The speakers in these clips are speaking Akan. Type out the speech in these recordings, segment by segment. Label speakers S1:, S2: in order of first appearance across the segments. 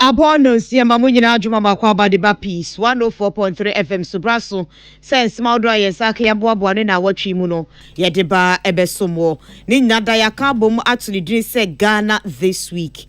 S1: Abonus ya mamunyina adwuma makwa ba de ba peace 104.3 FM Subraso sense mawdra yesaka ya boabo ne na watwi mu no ye de ba ebesomo ni nyada ya ka bom atuli din se Ghana this week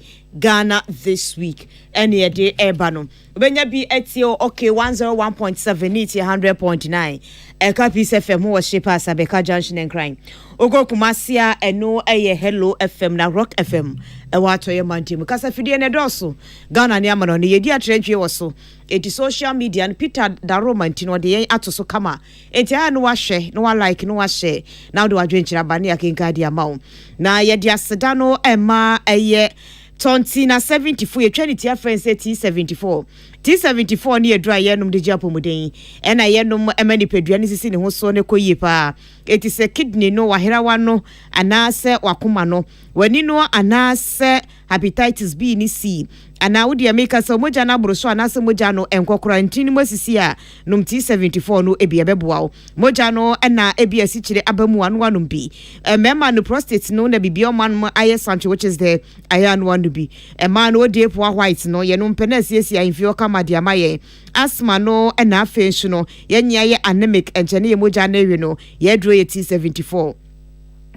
S1: and ye de eba no obenya bi etio okay 101.7 it 100.9 eka peace FM wo shepa sabeka junction and crime ogo kumasia eno eye hello FM na rock FM ewato ye mantimu kasa fidie ne doso Ghana ne amano ne yedi atrenchwe woso eti social media and Peter Daroma ntino de yen atoso kama eti anu wa hwe no wa like no wa share na do adwenchira bane akenka dia mawo na yedi aseda no ema eye Tontina 74 etwanity friends T74 T74 ni edra yenum de japo muden ena yenum emani peduane sisi ne ho so ne koyie pa eti se kidney no wahera wano anase wakoma no wani no anase hepatitis B ni C ana wodi ameka so moja na bro so anase moja no enkokora ntini mosisi a num T74 no ebi ebeboa moja no ena ebi asichire abamu anu anu bi mema no prostate no na bibia man aye sanche which is the ayan one bi man no dey po white no ye no mpena siesi infio kama dia maye asthma no ena afensu no ye nya ye anemic enchene ye moja na ewe no ye dro ye T74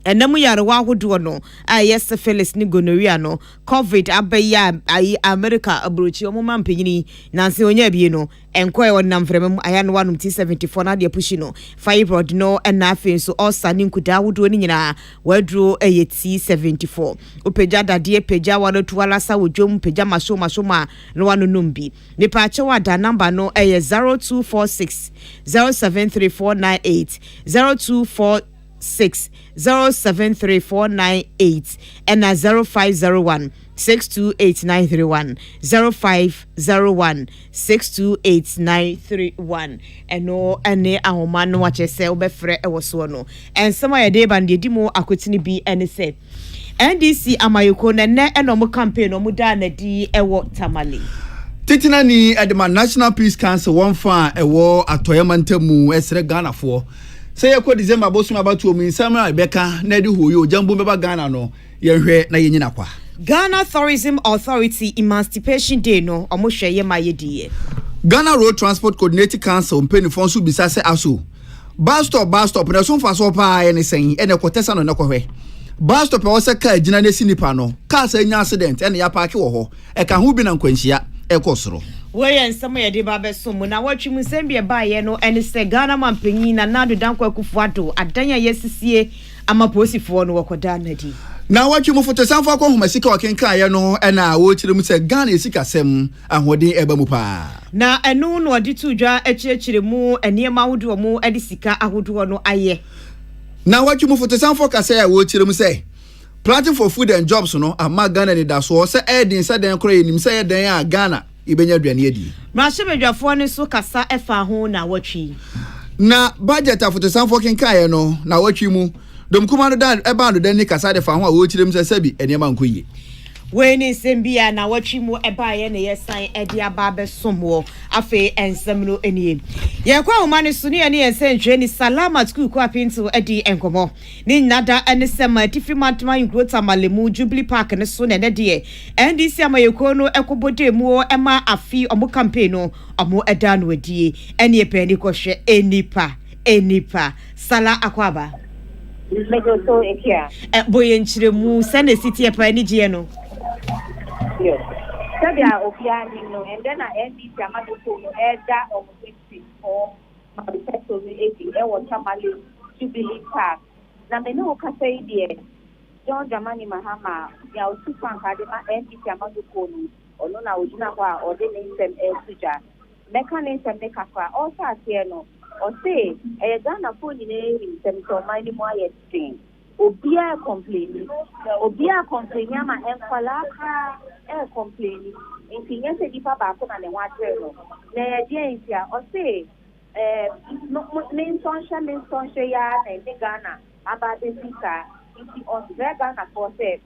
S1: enamu yare wa hodo no yes Felix ni gonorrhea no covid abaya ai America abrochi omuma mpanyini nanse onya bie no enkoe wonam frem aya no wanum T74 na de pushi no fibroid no na afen so osa ni nkuda hodo ni nyina wadro eye T74 opeja dade peja wano tuwala sa wodwom peja masoma no wano numbi ni pa che wada number no eye 0246 073498 0246073498 and 0501 628 0501 628 and no ane ahoma no wache se obefre ewoso no and some ya dey band di mo akotini bi ene se NDC amayoko na ne eno campaign no mu da na di ewo tamale
S2: Titina ni Edema National Peace Council one fan ewo atoyamantemu esre Ghana for say yakwa December bosum abatu omu insama Rebecca na di hoyo jambu beba Ghana no yehwe na yenyina kwa
S1: Ghana Tourism Authority Emancipation Day no omohwe ye mayedie
S2: Ghana Road Transport Coordinating Council mpeni fonso bisase aso bus stop na so mfa so pa ene sen ene kwotesa no nekohwe bus stop wo se ka gina na sinipa no car sa nya accident ene ya park wo ho e ka hu bi na nkwanhia ekosoro
S1: we nsema ye de ba besom na watwi mu sembie ba ye no ene se Ghana mampanyin na nado dankwa kufuado adanya yesisie ama posifo no wakoda nadi
S2: na watwi mu foto sanfo akohoma sika wakenka ye no ena wo kyerem se Ghana esika sem ahoden eba mu pa
S1: na enu no odi tudwa akyirkyire mu eniema hodo mu edi sika ahodo no aye
S2: na watwi mu foto sanfo kasa ya wo kyerem se planting for food and jobs no ama Ghana ni da so se edin se den kro yenim se ye den a Ghana ibenya aduane adi
S1: mahye bedwafo ne so kasa efa ho na watwi
S2: na budget afoto sanfo kenka ye no na watwi mu dom kuma no da eba no dan ni kasa de fa ho a wo kyerem se sabi eniema nkoyi
S1: we ni sembia na watwi mu eba ye ne yesan edi aba besomo afi ensem no enie ye kwa umane suni ene yensenhwe ni salama school kwa pinto edi enkomo ni nada ene sema tifi matma ingrota malemu Jubilee Park ne so ne de NDC amayeko no ekobode mu ema afi omo campaign no omo eda no adie ene epeni kohwe enipa sala akwaba
S3: Megoso ekia
S1: boye nchiremu sene city epa ni je no
S3: yes sabia obiani no and then NDC amadoko no elder of 24 Manifesto 80 Tamale Jubilee Park na me no ka say die John Dramani Mahama ya usufa nkade ma NDC amadoko no ono na ojina kwa ode ne nsem esuja mechanism ne kakwa also atie no o say Ghana for ni nsem so mani mo ayestin obia complain ama enkwala ka complain nti nyese dipa ba ko na ne wadre no na ye die ntia o say main sonship ya na ne Ghana abade sika nti on Ghana for say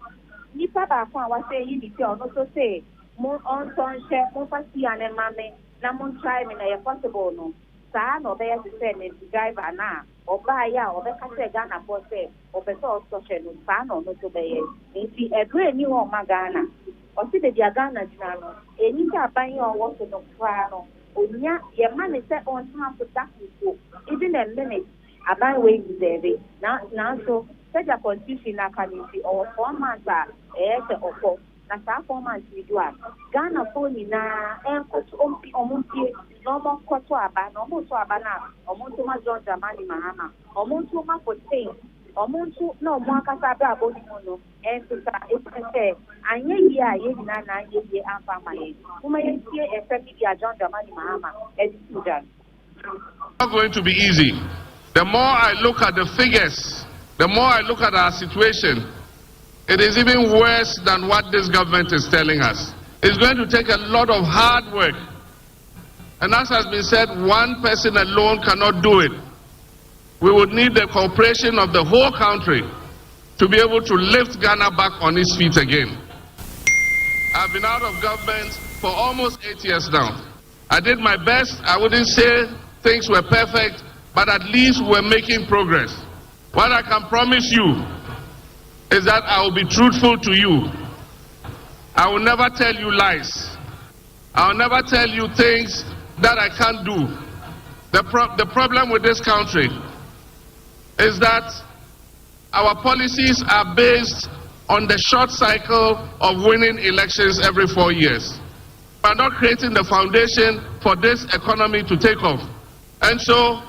S3: nipa ba ko wa say yi ni ono so say mo on sonship mo fasi ane mame na mo try me na ye possible no saa no be ya say ne driver na oba ya obeka say Ghana for say obeso social no saa no to be ye nti edre ni ho ma Ghana or see the Diagana Dinano, any Tabayo or water no crano, or ya, your man is set on half of that even a minute. Aban way deserve now so such a constitution na kanisi or 4 months or na saa 4 months we do Ghana for ni na ompi omuntie normal kwato aba normal to aba na omuntu ma John Dramani Mahama omuntu ma for thing omuntu na omu akasa ba abodi no entusa ekese anye yi a ye na na ye ye amfa maye kuma ye tie efemi dia John Dramani Mahama education.
S4: Not going to be easy. The more I look at the figures, the more I look at our situation, it is even worse than what this government is telling us. It's going to take a lot of hard work. And as has been said, one person alone cannot do it. We would need the cooperation of the whole country to be able to lift Ghana back on its feet again. I've been out of government for almost 8 years now. I did my best. I wouldn't say things were perfect, but at least we're making progress. What I can promise you is that I will be truthful to you. I will never tell you lies. I will never tell you things that I can't do. The problem with this country is that our policies are based on the short cycle of winning elections every 4 years. We are not creating the foundation for this economy to take off. And so,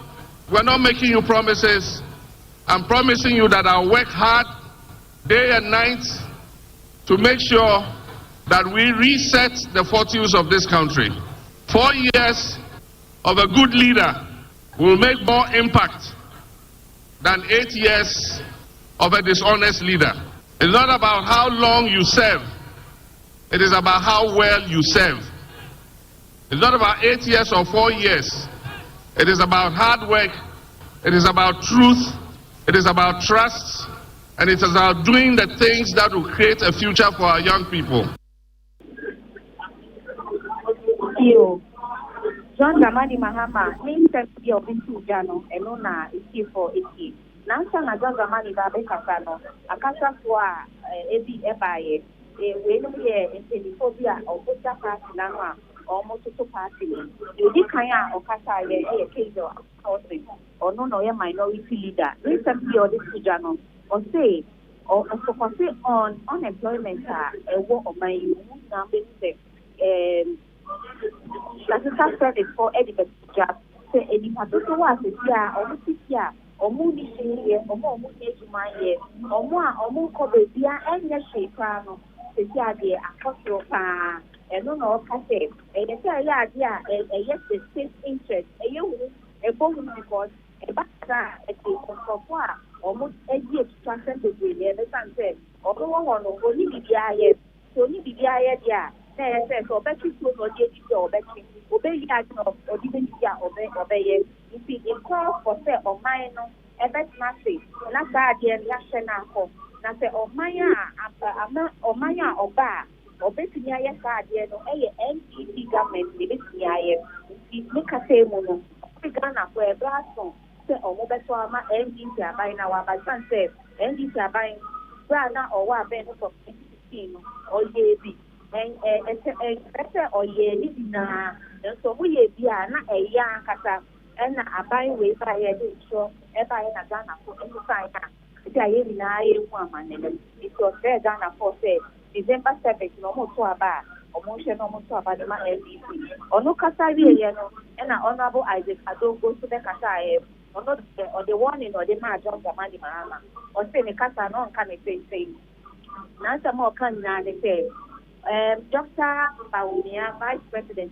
S4: we're not making you promises. I'm promising you that I'll work hard day and night to make sure that we reset the fortunes of this country. 4 years of a good leader will make more impact than 8 years of a dishonest leader. It's not about how long you serve. It is about how well you serve. It's not about 8 years or 4 years. It is about hard work. It is about truth. It is about trust. And it is about doing the things that will create a future for our young people.
S3: John Dramani Mahama, means that you have been to Jano, and Nona is here for 8 years. Nansa na John Dramani Babe Kasano, Akasa for Ebi Ebaye, when we are in Telephobia or Buddha Party Lama, or Moto Party. You did Kaya or Kasa, a case or no minority leader. Recently, or this Jano, or say, or focus on unemployment, a war of my number. Statistical service for education job. Say any particular was here or here or movie here or more movie my year or more cover here and your shape. The idea a cultural car and no cafe. And the idea a yes, the state interest a you a bonus because a backer a case of war almost a year to transfer the the sunset. Although one only the eye, so only the eye, says or battery close or JD or battery, obey or didn't hear obey. If it calls for say or mine, a bet massive, not bad, and Yashana home. Now say or Maya or bar, or betting yes, guardian or a NDC government, the BCIF, make a say mono, Ghana for a blast song, say or mobile NDC by now, by sunset, NDC buying Ghana or what benefit of 2016 or JB. And or ye na so we be na a young cata and a buy way by a show a buy a Ghana for inside. It was there Ghana for say December 7th, no more to a bar, or motion no more to a bar, the man LDC. Or no Casa, and an honorable Isaac, I don't go to the Casa, or not or the warning or the man John Dramani Mahama, or say the Casa non can say. Now some more can they say. Dr. Baunia, Vice President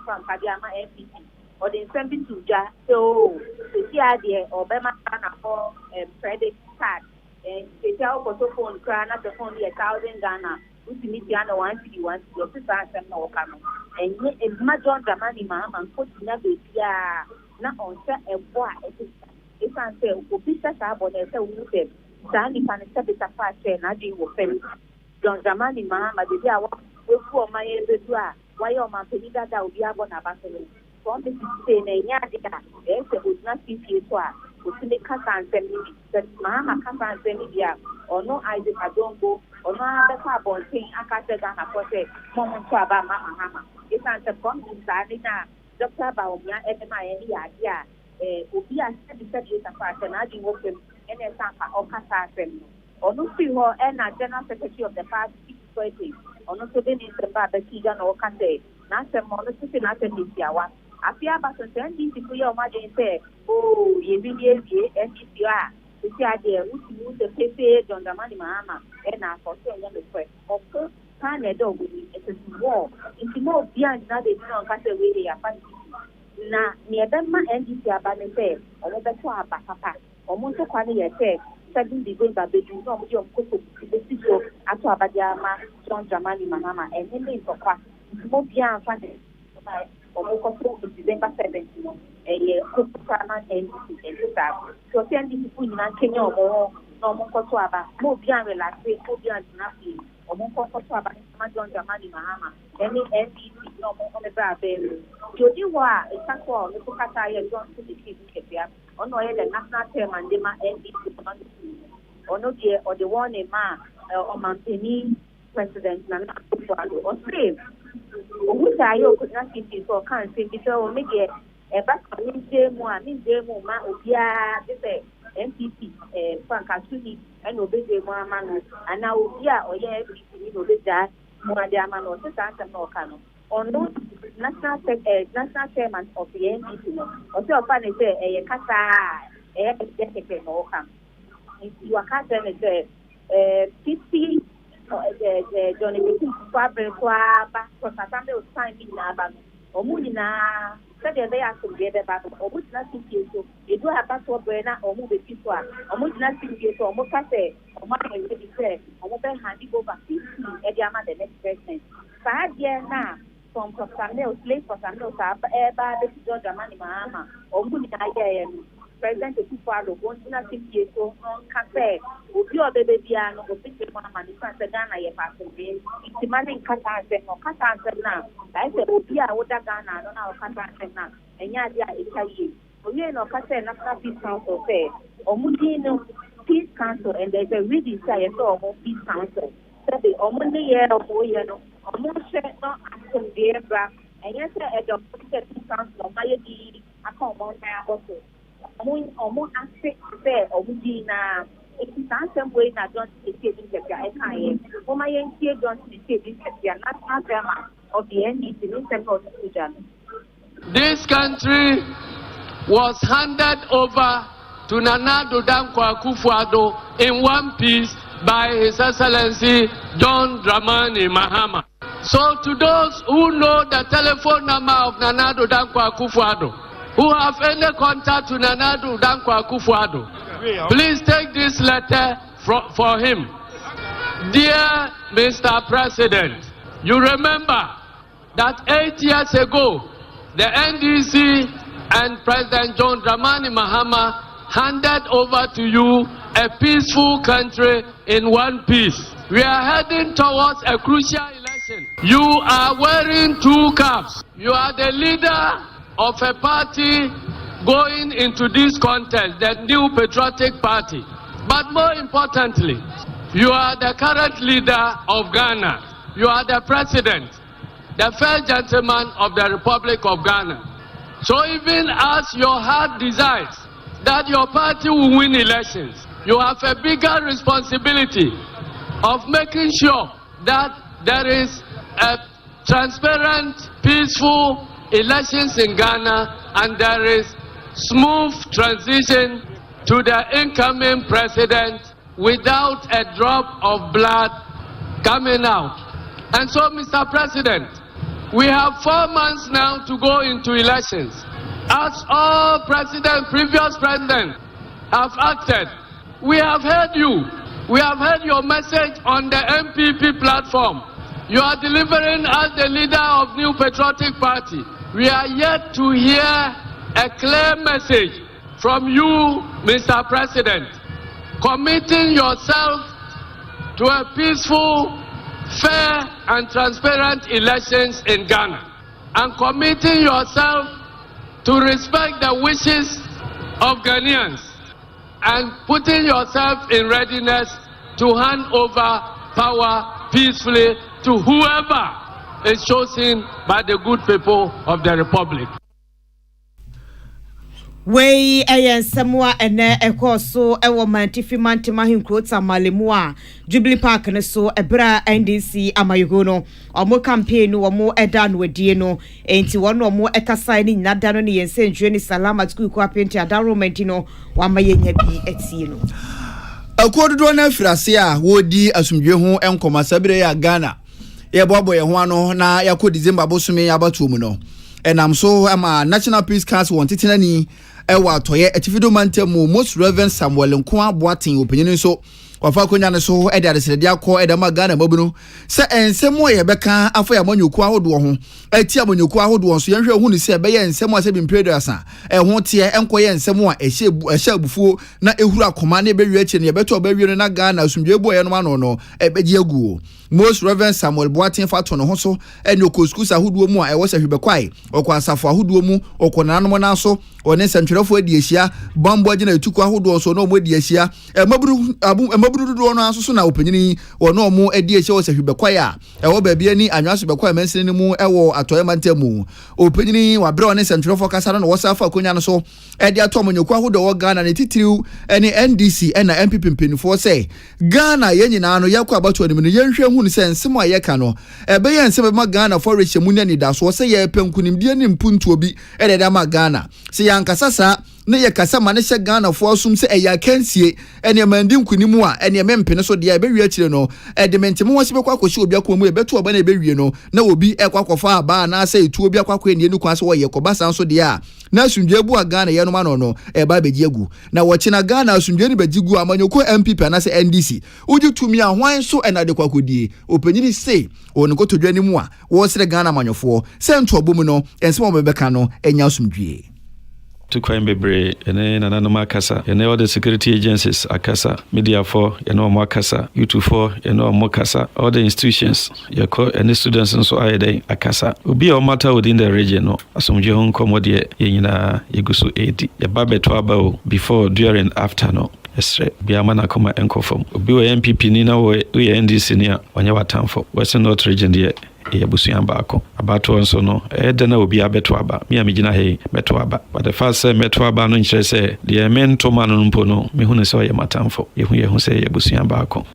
S3: from Kadiama FPC, or the Assembly to Ja, so the idea or Bema for credit card, and the tell for so phone, not the phone 1,000 Ghana, which means Ghana 151, your sister and no come. And it's my John Dramani Mahama, and put never not on set a boy. If I say, Obisa Sabo, they say, we said, Sandy can accept it apart, and I will fail. John Dramani Mahama, the day I want to go my why your man Penida will be able to abandon. From the say, Yadika, yes, it would not be you to us. Who see the Kasa and send me, that Mahama Kasa and send me, or no Isaac Adongo, or no other carbon thing, Akatagana for say, Moment to about Mama Hama. It's not the promise, Sadina, Dr. Baumia, Edema, any idea. Ubia said you a part and I didn't work in any Santa or Casa. Or no see her and a general secretary of the past 620, or no so then is the Babakigan or Kande, not a monosity, not a Nisiawa. I fear about to send these to your mother and say, oh, you really NCR. The idea which use the paper on the money, Mama, and I for saying the question. Of course, Canada will be a war. It's more beyond that they don't cut away their fancy. Na near them, my NDC about the say, or the papa, or Monte Quani, say, studying the way that they do not your cocoa, the CEO, Atuabadiama, John Dramani, Mama, and Henry for Quack. It's more beyond fancy. Or December 17th, a year, Cookman and Luca. So, send this food in Kenya or no Mokotuaba, more beyond relaxing, more beyond nothing, or Mokotuaba, John Dramani, Mahama, any NDC, no more on the Brabel. Jodiwa, a Sakwa, Lukata, and John to the Kipia, or no other national chairman, the man NDC, or no dear, or the one a man, or Mantini, President Nana, or slave. Which I could not see for country because make a back in Demo, Ma, Obia, MPP, Frank Asuni, and Obey Mamma, and now Obia or everything in Obeda, Moadiaman or Santa Norcano, or no national chairman of the NPP, or so funny say a Casa, a Jessica Norcam. If you are Casa, 50. Johnny Fabre, back for Saturday was time in Naban, or Munina, said they are together, but or would not think you so. You do have password Brena or move it to or would not think you so, or Mokase, or my lady said, or mobile handy over 50 at Yama the next person. 5 years now, from Samuel, slave for Samuel, Eba, the George Amani Mahama, or Munina. President of Tufalo, one to not think you so on cafe, would you other baby and or think one man in Ghana, ye passing in, it's demanding Katan or Katan now. I said, oh, dear, what Ghana, I don't know Katan now, and Yadia is a year. So you know, Katan, National Peace Council say, or Mudino Peace Council, and there's a reading say, so Peace Council. So the Omundi year or 4 years, or more share not asking dear bra, and yes, a Peace Council, my D, I come on my bottle. Almost aspect there, or Mudina. It is some way that don't take it in the for my NCA don't take it in national drama of the NDC in Central Sudan.
S5: This country was handed over to Nana Dankwa Akufo-Addo in one piece by His Excellency John Dramani Mahama. So to those who know the telephone number of Nana Dankwa Akufo-Addo, who have any contact to Nana Dankwa Akufo-Addo, please take this letter for him. Dear Mr. President, you remember that 8 years ago, the NDC and President John Dramani Mahama handed over to you a peaceful country in one piece. We are heading towards a crucial election. You are wearing 2 caps. You are the leader of a party going into this contest, the New Patriotic Party. But more importantly, you are the current leader of Ghana. You are the president, the first gentleman of the Republic of Ghana. So even as your heart desires that your party will win elections, you have a bigger responsibility of making sure that there is a transparent, peaceful elections in Ghana and there is smooth transition to the incoming president without a drop of blood coming out. And so, Mr. President, we have 4 months now to go into elections. As all previous presidents have acted, we have heard you. We have heard your message on the MPP platform. You are delivering as the leader of New Patriotic Party. We are yet to hear a clear message from you, Mr. President, committing yourself to a peaceful, fair and transparent elections in Ghana, and committing yourself to respect the wishes of Ghanaians and putting yourself in readiness to hand over power peacefully to whoever is chosen by the good people of the Republic.
S1: Wey ensɛm ene ɛkɔ so ɛwɔ mantifi mantima hinkrota malemu a Jubilee Park ne so ɛbra NDC amayogo no ɔmo campaign no ɔmo ɛda no adie no enti wɔn ɔmo ɛkasa ne nyina da no ne yɛnse ntwe ne salama school ko apenti adaromenti no wama yɛnya bi etie no
S2: akododo na afirase a wodi asumdwe ho enkomasabere ya Ghana yɛbɔbɔ yɛ ho ano na yakɔ December bosome abatuo mu no enam so ama National Peace Council won tetenani ewa atoye atifido mantemu Most Reverend Samuel Nkoa Boatin opinyin so wafa konya ne so ede adesede akọ ede ma Ghana mabunu se ensemo ye beka afa ya manyoku ahodo ho ati amanyoku ahodo so yenhwe hu ni se be ye ensemo ase bimpredo asa ho te enkoye ensemo a ehye abufuo na ehuru akoma na ebewie achi ne yebeto obawie na Ghana asumdwe boye no ma no ebeji aguo Most Reverend Samuel Boatin fato no ho so ene okoskusa ahodo mu a ewo se hwebekwai okwa asafo ahodo mu okonananom na so one sentwerefo adi ehia bambo agina etuku ahodo so no mo adi ehia maburu do no aso so na opanyini wono omo adi ehia wo se hwebekwai a ewo baabi ani anwaso bekwai mansini mu ewo atoye mantemu opanyini wabre one sentwerefo kasa no wo safa konya no so edi atom nyoku ahodo wo Ghana ne titiriu ene NDC ena MPP mpinifo se Ghana yenyina no yakọ abatu anim no yenhwe hu ni se nsemo ayeka no ebe ye nsemo ma Ghana for reche mu ne da so se ye penkunimdie ne mpuntu obi ededa ma Ghana se yankasa sa ne ye kasa ma ne hye Ghana fo asum se eya kansie ene mandi nkunimu a ene mempene so de ebe wie akire no edmentemo wose bekwa akohye obi akomu ebeto oba na ebe wie no na obi ekwakofa aba na asa etu obi akwakọ enie nu kwa so wo ye kobasa so de a na asundwe bu a Ghana ye no ma no eba beji agu na wochi na Ghana asundwe ni beji gu amanyoko MPP na se NDC uju tumi a hwan so ena de kwakodie opanyini se won ko todwa ni mu a wo sere Ghana amanyofo se nto obomu no ensemo bebeka no enya asundwe
S6: to crime bebre ene nananoma akasa ene all the security agencies akasa media for ene omo akasa YouTube for ene omo akasa all the institutions yako ene students nso ayede akasa obi o matter within the region no asomje hon komode yenyina yeguso edi ya babeto aba before during after no esre biama na koma enkofom obi o MPP ni na wo NDC ni a onye watamfo Western North region de ebusuan baako abato nso no ede na obi abeto aba me amigina he beto aba but the first say meto aba no nkyere say de mento ma no mpo no me hu ne say matamfo yehu say ebusuan baako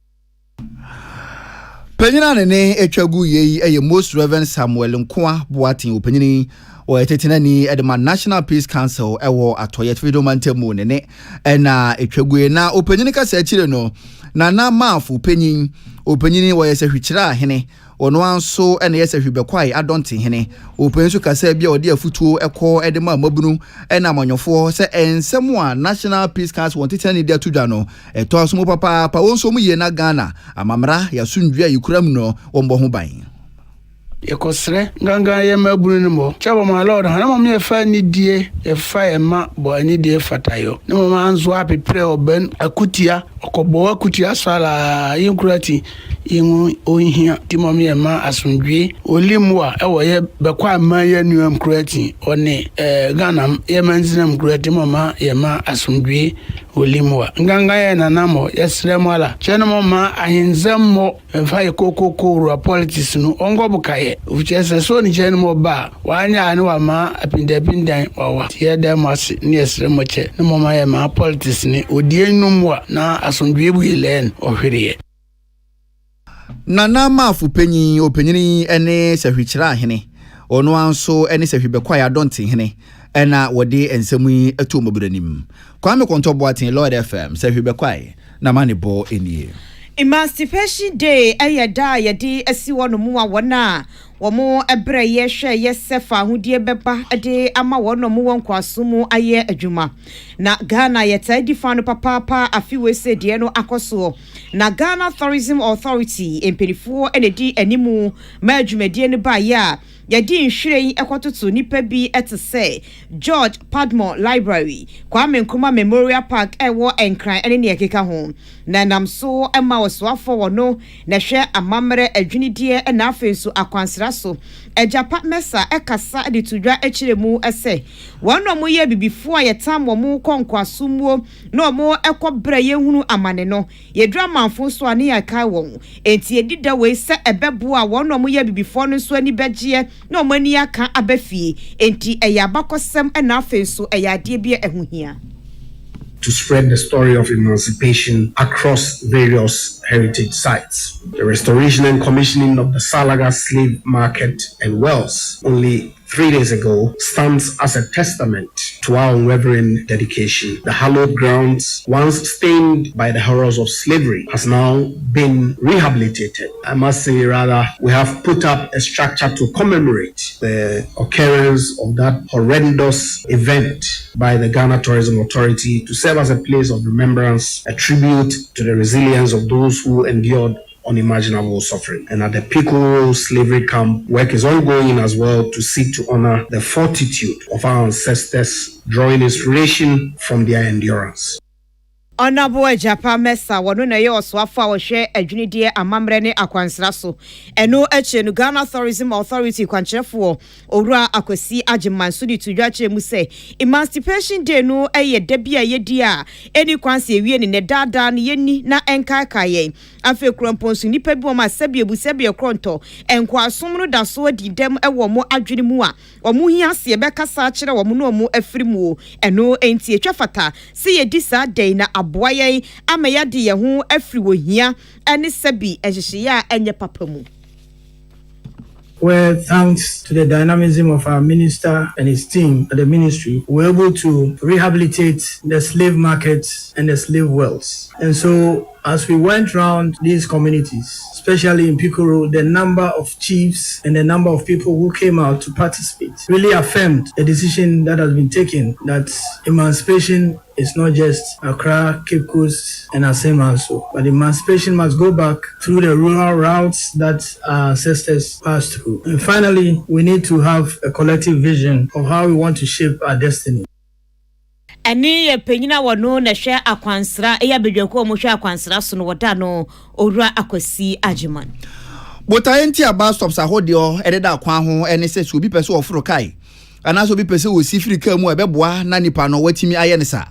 S2: Penyina ne etwagu yei eye Most Reverend Samuel Nkoa Boatin opanyini o etetenani edema National Peace Council ewo atoye tvido mantemu ne na etwagu na opanyini ka sa chire no na maafu penyin opanyini wo yese hwikira ahene ono anso ene yese hwebekwai adonte hene opanyin kasa bia ode afutuo ekọ edema mabunu ena amanyofo se ensemu a National Peace Council wontetani dia tudwa no eto asomo papa pa wonso mu ye na Ghana amamra ya sundua yikuram no wombo ho ban
S7: yekosre nganga ye mabunu no mo chabo ma lord hana mo me fa ni die e fa e ma bo ani die fatayo ne mo anzo apepre oben akutia okobo akutia sala yinkurati yin ohia timo me ma asundwe olimwa e wo ye bekwa ma ye nuam kurati one Ghana ye manzinam kurati mo ma ye ma asundwe olimwa nganga ye nanamo yesre mala cheno mo ma ahinzammo fa ye kokoko politics no ongobukaye uchese so ni cheno mo ba wanya ani wa ma apindapindan wawa tie dem ase ni yesre mo che no mo ma ye ma politics ni odienumwa na asundwe bu ilen ohwere
S2: nana maafu penyin opanyini ene sehwikira ahene ono anso ene sehwebekwai adonte hene ena wode ensemu eto mobiranim Kwame Konto Boatin Lord FM sehwebekwai na manebo enie
S1: Emancipation Day ayada yadi asi wono mu a wona womo ebre ye hwe yesefa hodie beba de ama wono mu wonkwaso mu aye adwuma na Ghana yeta di fa no papa afiwe se de no akoso na Ghana Tourism Authority empelifo enedi animu ma adwumadie ne ba ya yɛdi nhwire ekototo nipa bi ete say George Padmore Library Kwame Nkrumah Memorial Park ewo enkran ene ne ekeka ho na nam so ema wosoafo wono na hwe amamre adwinidie na afenso akwansra so ejapa mesa ekasa de tudwa echiremu ese wono mo ye bibifo a yetam wo mo konkwasomuo na mo ekobre yehunu amane no yedra manfo so ane yakai won enti edida we se ebebo a wono mo ye bibifo no so ani begye na mo ani aka abafie enti eyabakosem na afenso eyade bia ehuhia
S8: to spread the story of emancipation across various heritage sites. The restoration and commissioning of the Salaga slave market and wells only 3 days ago stands as a testament to our unwavering dedication. The hallowed grounds, once stained by the horrors of slavery, has now been rehabilitated. I must say, rather, we have put up a structure to commemorate the occurrence of that horrendous event by the Ghana Tourism Authority to serve as a place of remembrance, a tribute to the resilience of those who endured unimaginable suffering. And at the Pico slavery camp, work is ongoing as well to seek to honor the fortitude of our ancestors, drawing inspiration from their endurance.
S1: Honorable Japan Mesa wono na ye oswafo a wo hwe adwinidie amamre ne akwansra so eno eche no Ghana Tourism Authority kwankyerefo owura akwasi agemanso di tudwa kire mu se Emancipation Day no eye da bia yedi a eni kwanse ewie ne dada ne yeni na enkaakaye afi kromponso nipa bi o ma sebie kronto enkwasom no da so adidem ewo mo adwene mu a omo hia se be kasa kire wo mo no mo afirimu eno enti etwafata se yedi sa day na aboye ameyade ye ho afiri wo hia ene sabi ehyeya enye papa mu.
S7: Well, thanks to the dynamism of our minister and his team at the ministry, we were able to rehabilitate the slave markets and the slave wells. And so, as we went around these communities, especially in Pikoro, the number of chiefs and the number of people who came out to participate really affirmed the decision that has been taken that emancipation is not just Accra, Cape Coast, and Asema also, but emancipation must go back through the rural routes that our ancestors passed through. And finally, we need to have a collective vision of how we want to shape our destiny.
S1: Ani ye penyina wono na hwe akwansra eya bedwako mo hwe akwansra so no woda no owura akwasi agiman
S2: botaenti aba stops ahodio ededa akwan ho ene se obi pese oforo kai anaso obi pese wo sifrika mu ebeboa na nipa no watimi aye ne sa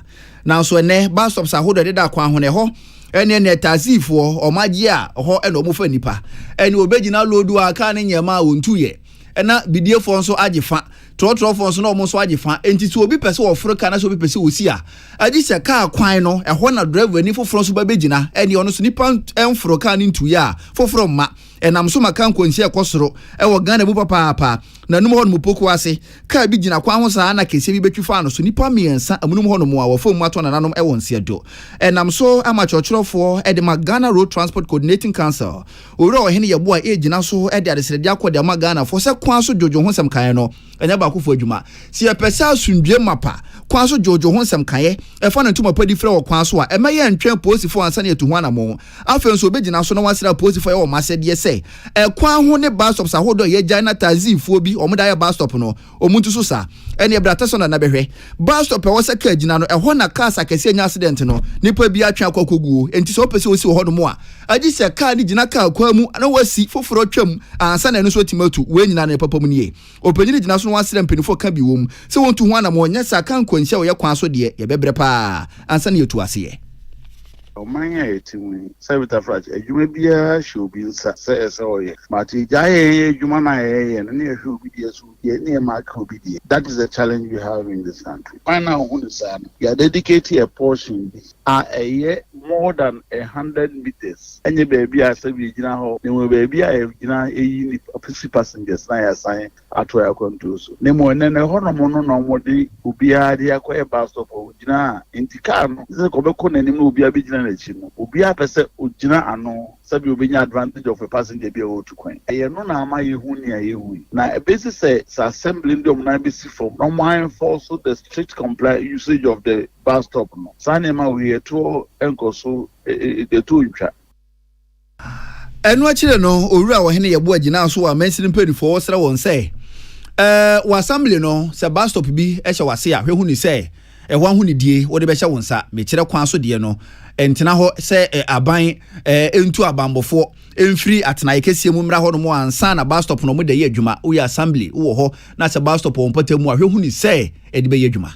S2: na so ene ba stops ahodio ededa akwan ho ne ho ene tazifo omagye a ho ene omufa nipa ene obegina lodu aka ne nyema wontuye ena bidiefo nso agefa trotro nso na omo nso agefa enti so obi pese oforo ka na so obi pese osi a agi se ka kwan no eho na driver ni foforo nso babegina ene ono so nipa enforo ka ni ntuye a foforo ma enam so maka nkonsi ekosoro ewo Ghana bu papa na num ho no mupoko ase ka bi gina kwan ho saa na kese bi betwifa no so nipa miensa amunum ho no mo a wofom ato na nanom ewo nse do enam so amachochorofo e de Ghana Road Transport Coordinating Council owura ohene yebo a egina so e de adesrede akode ma Ghana fo se kwan so jojo ho nsem kan no enya ba kofo adwuma si e pesa asundwe mapa kwan so jojo ho nsem kan e fa na ntuma padi frɛ wo kwan so a e ma ye ntwen posifo ansa na etu ho anamo afen so obegina so na wasira posifo e wo masede se kwan ho ne bus stops ahodo ye Ghana tazifuo bi omuda ya bus stop no omuntu so sa ene ebrata so na behwe bus stop e wo se ka gina no ho na car sakese nya accident no nipa bi atwa kwakoguo enti so pese osi ho no mo a agi se car ni gina car kwa mu na wasi foforo twam ansa na no so timatu we nyina na papa mu nie opanyini gina so no wasira mpenifo ka bi wom se wontu ho na mo nya sa kan kwanhia wo ye kwan so de ye bebre pa ansa na yetu ase ye
S9: Omanya etimu sabita frach ejuma bia shobi nsa se oye mati jaye ejuma na ye na shobi die so ye na ma ka obi die. That is the challenge we have in this country. Final hunsa ya dedicate a portion a year more than 100 meters enye baby asabi gina ho ne mo baby a gina eyi ni passengers na ya sign ato ya control so ne mo ne ho no mo no mo de obi a de akwa bus stop gina intika no se ko be ko nanim no obi a be gina chino obi a pese ogina ano sabi obi nya advantage of a passenger bi o to kwan e no na ama ye hu ni aye hu na e base say assembly ndom na be si from no mind for so the strict compliant usage of the bus stop no sanema we to enkoso the two intwa
S2: enu akire no owura wo hene yebo agina so a mensin penifo wo sra won say wa assembly no se bus stop bi ehye wase a hwehu ni se ho ahu ni die wo de be hye wonsa me kire kwan so de no entena ho se aban entu abambofo emfiri atenaye kesie mu mra ho no mo ansa na bus stop no mo de ye adwuma wo ya assembly wo ho na se bus stop won patamu a hwehu ni se e de be ye adwuma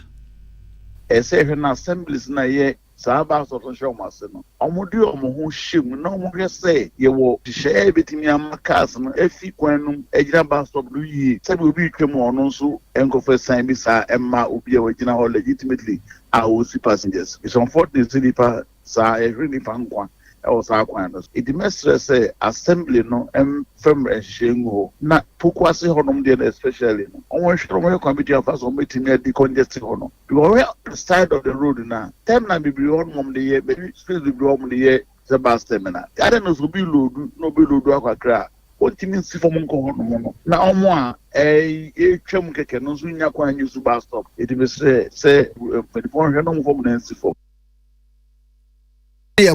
S9: say na assemblies na ye Sabas of Showmas, Omodio Mohu Shim, no more say, ye will share between your cousin, Effie Quanum, Ejabas of Louis, said will be Cremonosu, and go for Sambisa, Emma will be original legitimately. I will see passengers. It's unfortunate to sa really found one. It must say assembly no firm shingo na pukwasi honum there especially on strong committee of us on meeting the congested hono because the side of the road now time na be on mom the year maybe space be on the year the bus terminal I don't know so be load no be load akwa what means si from ko hono na omo a twam keke no so nya kwan use bus stop it be say the phone no from nancy for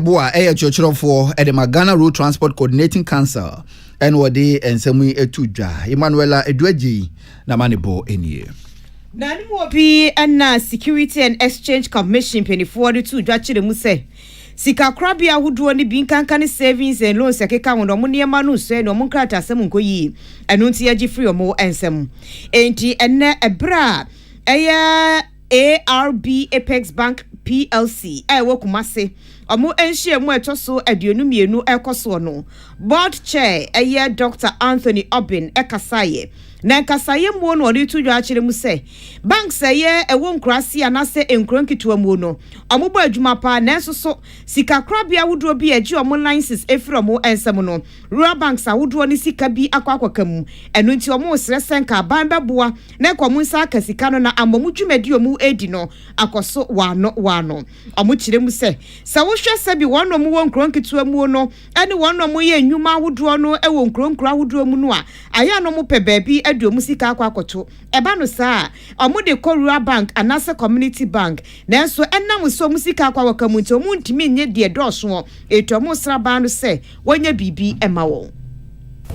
S2: Boa churchofo e de Ghana Road Transport Coordinating Council and wode ensemu etudwa Emmanuela Eduaji na manebo enie
S1: na ni mo bi na Security and Exchange Commission penifo de tudwa kire mu se sika krabia huduo ni bi nkanka ne savings and loans akeka wono mo niema no so no mo nkrata asem nkoyi enu nti agi free omo ensem enti enne ebra eya ARB Apex Bank PLC wo kumase omo enhie mu etoso aduonu mienu ekoso no board chair Dr. Anthony Obin ekasaye na kasaye mu no odi tudwa akire mu se bank saye ewo nkrasi anase enkronkitwa mu no omo ba adwuma pa na enso sika krabia wudo bi agi omo licenses efiri omo ensem no rural banks awudo ni sika bi akwakwaka mu enu nti omo sresenka ban beboa na ekomu nsa aka sika no na amomu dwumadi omu edi no akoso wano omo kire mu se sa wo hwe se bi wono mu wo nkronkitwa mu no ene wono mu ye nnwuma awudo no ewo nkronkro awudo mu no a aya no mu pe baabi aduomu sika akwakoto eba no saa omo de rural bank anase community bank na enso enam so mu sika akwawaka mu nti omu ntimi nye de doso eto mo sraba no se wonya bibi ema wo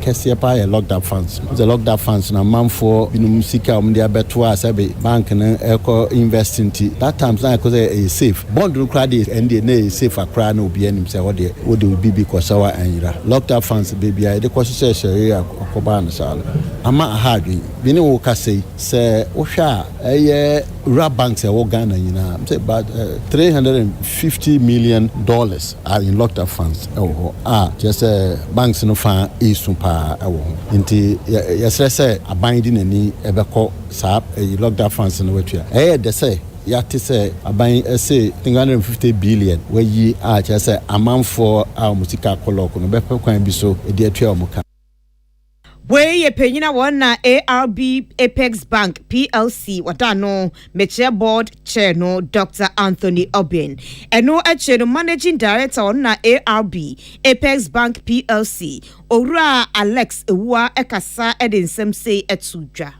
S10: Kessia pay locked up funds. The locked up funds na man for Musika Mundia Betua Sabe Bank and Eco investing that times I cause a safe. Bond credit and the safe a crown will be any say what they would be because our and locked up funds baby I the question area Koban Sal. Ama hardly. Bini woka say Osha rural banks are Ghana, you know, say about $350 million are in locked up funds. Just banks no fan is pa nti yesre say abanding ani ebeko sap locked up funds no wetua de say yati say aban say 350 billion we yi a say amanfo a musika koloko no bepe kwan bi so e de atua omuka
S1: we ye penyina won na ARB Apex Bank PLC wadano meche board chair no Dr. Anthony Obin eno ache no managing director on na ARB Apex Bank PLC Owura Alex Ewua ekasa edensem say etudwa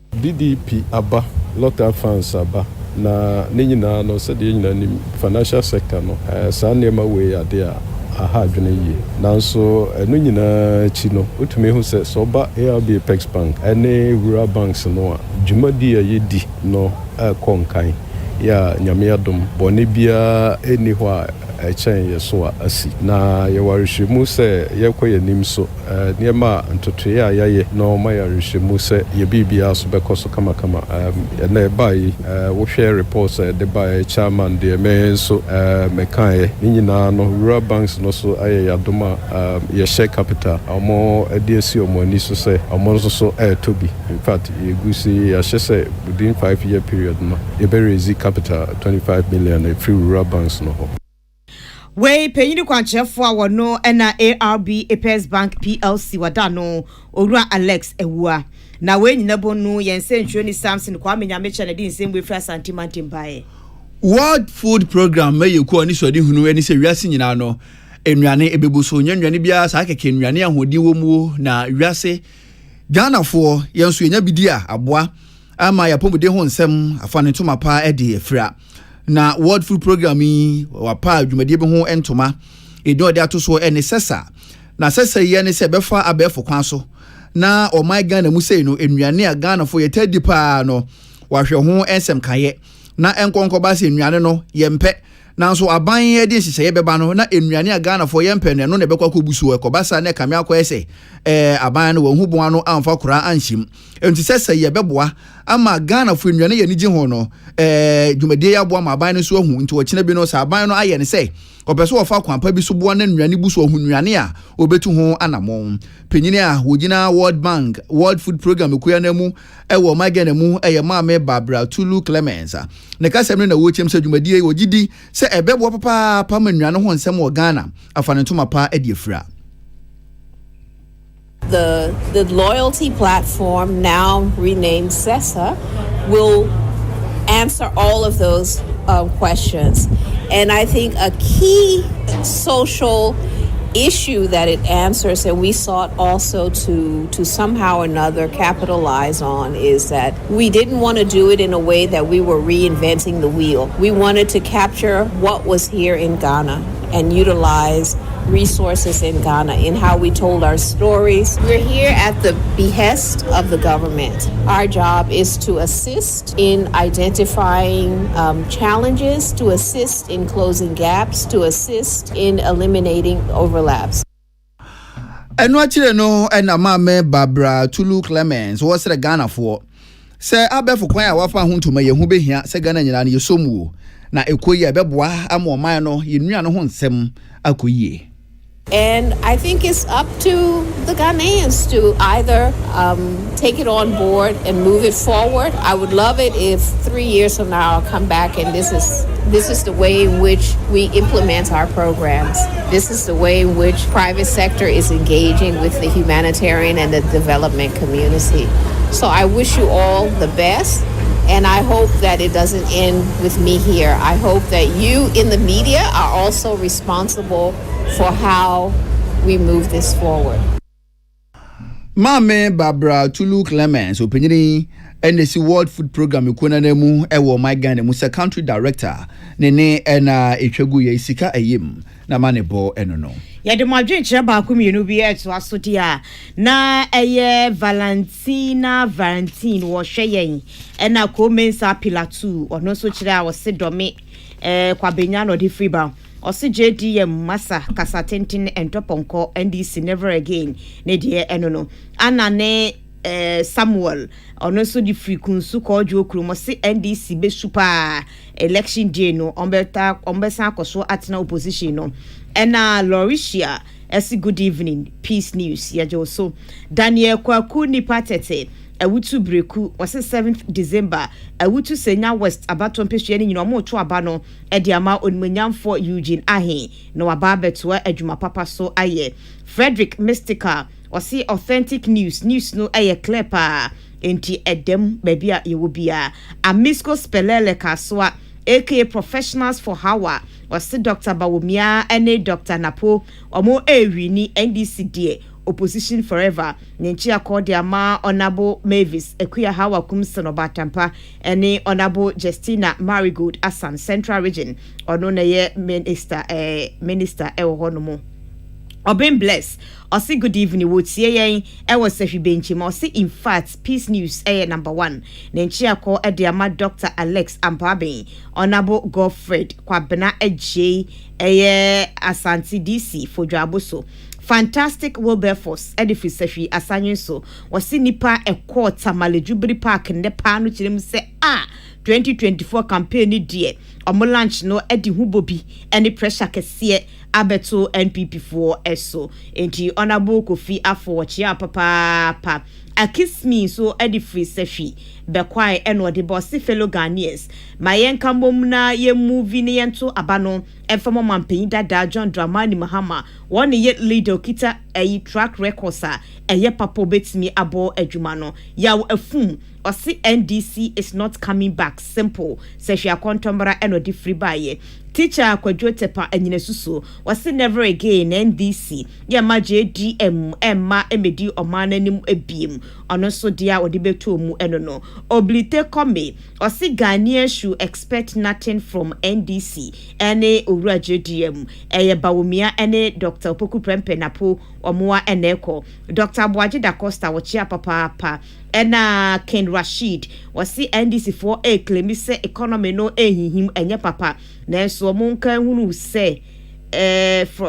S11: DDP aba local funds aba na nyina no se de nyina ni financial sector no sa nema we ade a aha dwene yi nanso enu nyina chi no otumi hu se so ba ARB Apex Bank ene rural banks no a dwumadi a yedi no konkan ya nyame adom bone bia eni ho a echen yeso a asi na ye warishemu se yekoye nim so niema ntotoye ayaye no ma yarishemu se ye bibia so bekoso kama na bai wo share reports de bai chairman de me so mekan nyina no rural banks no so aye yadoma ye share capital omo edesi omo ani so se omo so tobi in fact ye gusi ya shese within 5-year period no ye be raise capital 25 million free rural banks no
S1: we penyini kwanchefo a wono na ARB Apex Bank PLC wadano Owura Alex Ewua na we nyina bonu yense ntwoni Samson kwa menyamecha na di nsembwe fra santimante mbae
S2: World Food Program may you ko ni so di hunu ani se wiase nyina no ennuane ebebuso nyannuane bia sa keke ennuane ahodi wo mu na wiase Ghana fo yenso enya bidi a aboa ama ya pomode ho nsem afa ne ntoma pa e de afra na World Food Program yi wapa adwumade be ho entoma edo de atoso ene sesa na sesa ye ne se befa abefo kwan so na ɔman Ghana mu sei no ennuane a Ghana fo yɛtɛ di paa no wahwɛ ho ensem kaye na enkonkoba se ennuane no yɛmpɛ nanso aban yɛ de hyehyɛ bɛba no na ennuane a Ghana fo yɛmpɛ no ne bɛkɔ akɔbusu ɛkɔbasa na kamia akɔ ɛsɛ aban no wɔn huboa no amfa kora anhyim enti sɛ yɛ bɛboa ama Ghana fo ennuane yɛ ni gye ho no dwumadie yɛ aboa ma aban no so ahu nti wɔkyena bi no sɛ aban no ayɛ ne sɛ ɔpɛso wɔfa kwampa bi so boa na nnuane bu so ahu nnuane a obetu ho anamon penyini a wogina World Bank World Food Program kuya na mu ɛwɔ magana mu ɛyɛ maame Barbara Tulu Clemens ne kasɛm no na wɔkyem sɛ dwumadie wɔgidi sɛ ɛbɛboa papa pa ma nnuane ho nsɛm wɔ Ghana afa ne ntoma pa adi afira.
S12: The loyalty platform, now renamed CESA, will answer all of those questions. And I think a key social issue that it answers, and we sought also to somehow or another capitalize on, is that we didn't want to do it in a way that we were reinventing the wheel. We wanted to capture what was here in Ghana and utilize resources in Ghana in how we told our stories. We're here at the behest of the government. Our job is to assist in identifying challenges, to assist in closing gaps, to assist in eliminating overlaps.
S2: Eno achire no ena maame Barbara Tulu Clemens wo sere Ghana fo se abefo kwan a wafa ho ntoma ye hu behia se Ghana nyina ne yesomu na ekoyi ebeboa ama oman no yenua no ho nsem akoyie.
S12: And I think it's up to the Ghanaians to either take it on board and move it forward. I would love it if 3 years from now I'll come back and this is the way in which we implement our programs. This is the way in which private sector is engaging with the humanitarian and the development community. So I wish you all the best. And I hope that it doesn't end with me here. I hope that you in the media are also responsible for how we move this forward.
S2: Mame Barbara Tulu Clemens, openyini NDC World Food Program ikuna nemu ewo my Ghana mu country director nene ena etwagu ye sika ayim na manebo enono.
S1: Ya de madwen kire ba ko mienu bi eto asodi a na eye Valentine wo hweyen ena ko mensa pilatu ono so kire a wo se dome kwa benya no de free ba osi JDM masa kasa tenten entoponko NDC never again ne de enono ana ne Samuel ono so di free kunsu ko ojo okrumo se NDC be super election day no ombesa akoso atena opposition no ena Lauricia esi good evening peace news ya so Daniel Kwaku ni patete awutu breku wase 7th December awutu Senya West abaton pesua ni nyina mo to aba no edi ama onmanyamfo Eugene Ahe no aba beto adwuma papa so aye Frederick Mystica wase authentic news no aye clear pa enti edem baby a yewo bia Amisco Spelele Kaswa aka Professionals for Hawa wase Dr. Bawumia ene Dr. Napo omo ewini NDC die opposition forever nenchi akodi ama Honorable Mavis Ekuya Hawa Kumson Obatampa ene Honorable Justina Marigold Asan Central Region ono na ye minister ewo honomo Obin bless osi good evening wotie yen ewo sehwi benchi ma osi in fact peace news number 1 nenchi akọ ediama Dr. Alex Ampaben Honorable Godfred Kwabena Eje Asante DC Fodwaboso Fantastic Wilberforce edifice sehwi asanyen so osi nipa ekọ Tamalejubri Park ne pa no kirem se 2024 campaign ni die omo launch no edi hubobi any pressure kese abeto NPP4 eso enti Honorable Kofi Afọwọchia papa akis me so edifree sehwi bekwai eno de boss fellow Ghanaians mayen kambom na ye movie ne yento abano efamo mampanyi dada John Dramani Mahama one ye leader kita track records eye papa betimi abo adwuma no yaw afum osi NDC is not coming back simple sehwi akontombara eno de free baye teacher Kwadwotepa enyinesuso wasi never again NDC ya ma JDM emma emedi omana nim ebiem ono so dia odi beto mu eno no Oblite Kome Osi Ghanaians should expect nothing from NDC ene Owura JDM eye Bawumia ene Dr. Opoku Prempeh Napo Omoa eneko Dr. Boaji Da Costa wochia papa ena Ken Rashid wasi NDC for claim say economy no ehihim enye papa na so omo nka hunu se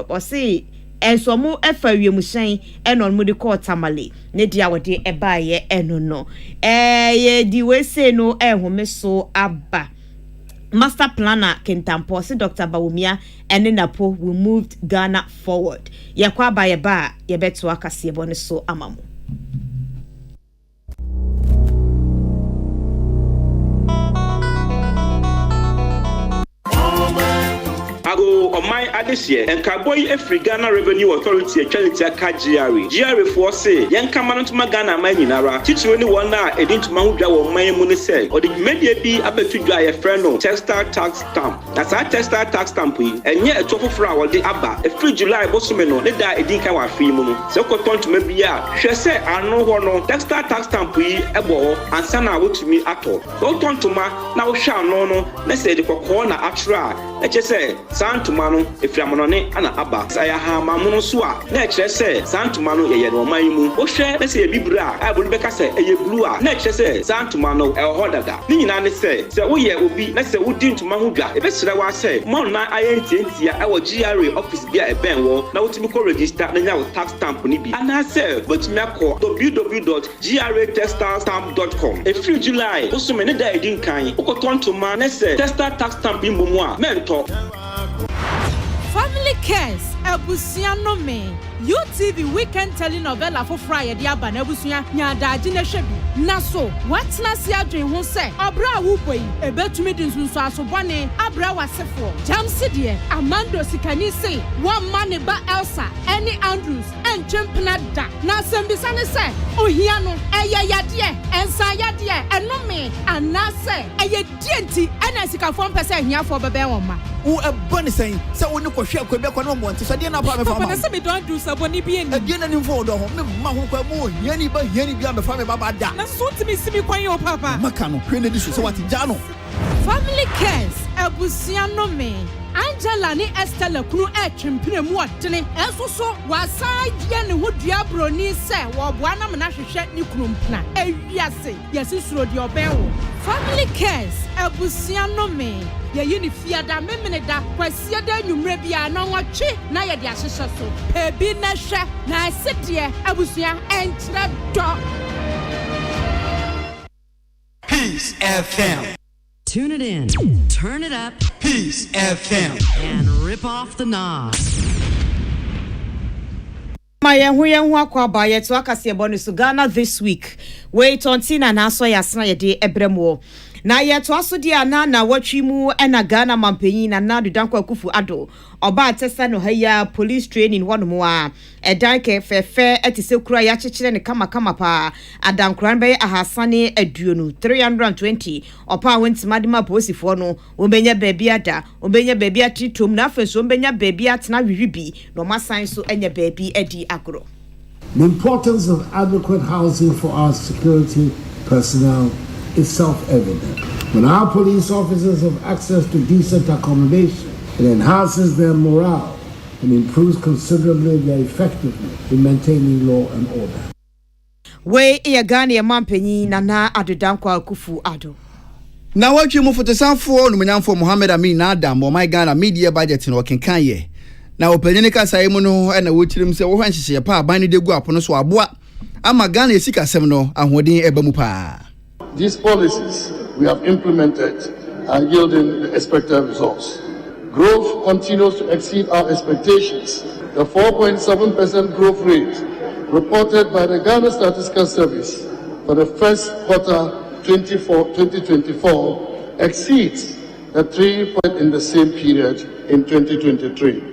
S1: wasi enso mo efa wiem hyen enon mo de call tamale ne dia wode ebaye eno no ye di we say no ehome so aba master planner Kentampo se Dr. Bawumia ene Napo we moved Ghana forward yakwa abaye ba ye beto akase bone so amamo
S13: Ago on my adesie and Kaboy Efri Ghana Revenue Authority a Chalita GRA for say yan kamano to Ghana Maninara teach any one na edin to Mount or my money say or the media be abetu dry a friend no textile tax stamp that's our textile tax stamp and yet a tofu flower the abba a free July bosumeno let that edin kawa free mono so to maybe ya she say I know no textile tax stamp ebo and sana out to me at all don't to ma now shall no let's say the corner atra let's just say Santumano, if Yamonone, and Abba, Saya Mamono Sua, next say Santumano, a Yanomamu, O share, let's say a Bibra, I will make us say a blue, next say Santumano, El Hodaga. Nina say, so we will be, let's say, we didn't to Mahuga, if it's I say, Mona, I our GRA office be a Ben wall, now to make register, and now tax stamp on it. And I say, but me call www.gratextilestamp.com. A free July, also many day didn't kind, who turn to man, let's say, textile tax stamp in Momoa, mentor.
S14: Family cares, Ebusiano me. UTV weekend telenovela for Friday aba na ebusuya nyada agine shebi. Naso, what na si adwen ho se, obra wupo yi, ebetumi di nsunso asobone, abra wasefo. Jamsi de, Amando Sikani say, one man ba Elsa, any Andrews, and Champena da. Na sembisa ne se, ohia no, eye yade, ensa yade, eno me, anase, eye dienti, ena sika fon pese hia for bebe won.
S2: Who a bunny saying, so when you go share Quebec on one, so I don't
S14: do somebody being
S2: again and involved on Mahu, Yanni by Yanni beyond the family Baba.
S14: That's so to me, see me quite your papa.
S2: Macano, this is what Jano.
S14: Family cares, Ebusiano me. Angela ni Estella Kunu chimpine muatene eso wasai yen wo diabro ni se wo boana mna hwehwe ni krumpna ewiase yesisuro de obenwo. Family cares Ebusiano me ye yini fiada memene da kwasia da nwumre bia na nwotwe na ye de ahyehye so ebi na hwe na asede Ebusia entre do.
S15: Peace FM.
S16: Tune it in, turn it up,
S15: Peace FM,
S16: and rip off the knob.
S1: My hu akwa ba ye to akase bonus Ghana this week. Wait on Tina na so yasna ye de ebremo. Na ye to aso di ana na watwi mu na Ghana mampanyin na na Dankwa Akufo Addo. Oba atesa no haya police training one mo a edan ke fefe etise kura ya chechire ne kama pa adankran be ahasane aduonu 320 opa wentimade posifo no ombenya baabi ada ombenya baabi atitom na afenso ombenya baabi atena wiwibi no masan so enya baabi edi agro.
S17: The importance of adequate housing for our security personnel is self-evident. When our police officers have access to decent accommodation, it enhances their morale and improves considerably their effectiveness in maintaining law and order.
S1: We Ghana mampanyi Nana Dankwa Akufo Addo.
S2: Na watch you move for the Sanfo, Numinanfo Mohammed Amin Adam, or my Ghana media budget in working Kanye. Now, Penica Saimono and a witch himself when she see a pa binding the guap on a swabwa. I'm a Ghana Sika Semino and Wadin Ebamupa.
S18: These policies we have implemented are yielding the expected results. Growth continues to exceed our expectations. The 4.7% growth rate reported by the Ghana Statistical Service for the first quarter 2024 exceeds the 3 point in the same period in 2023.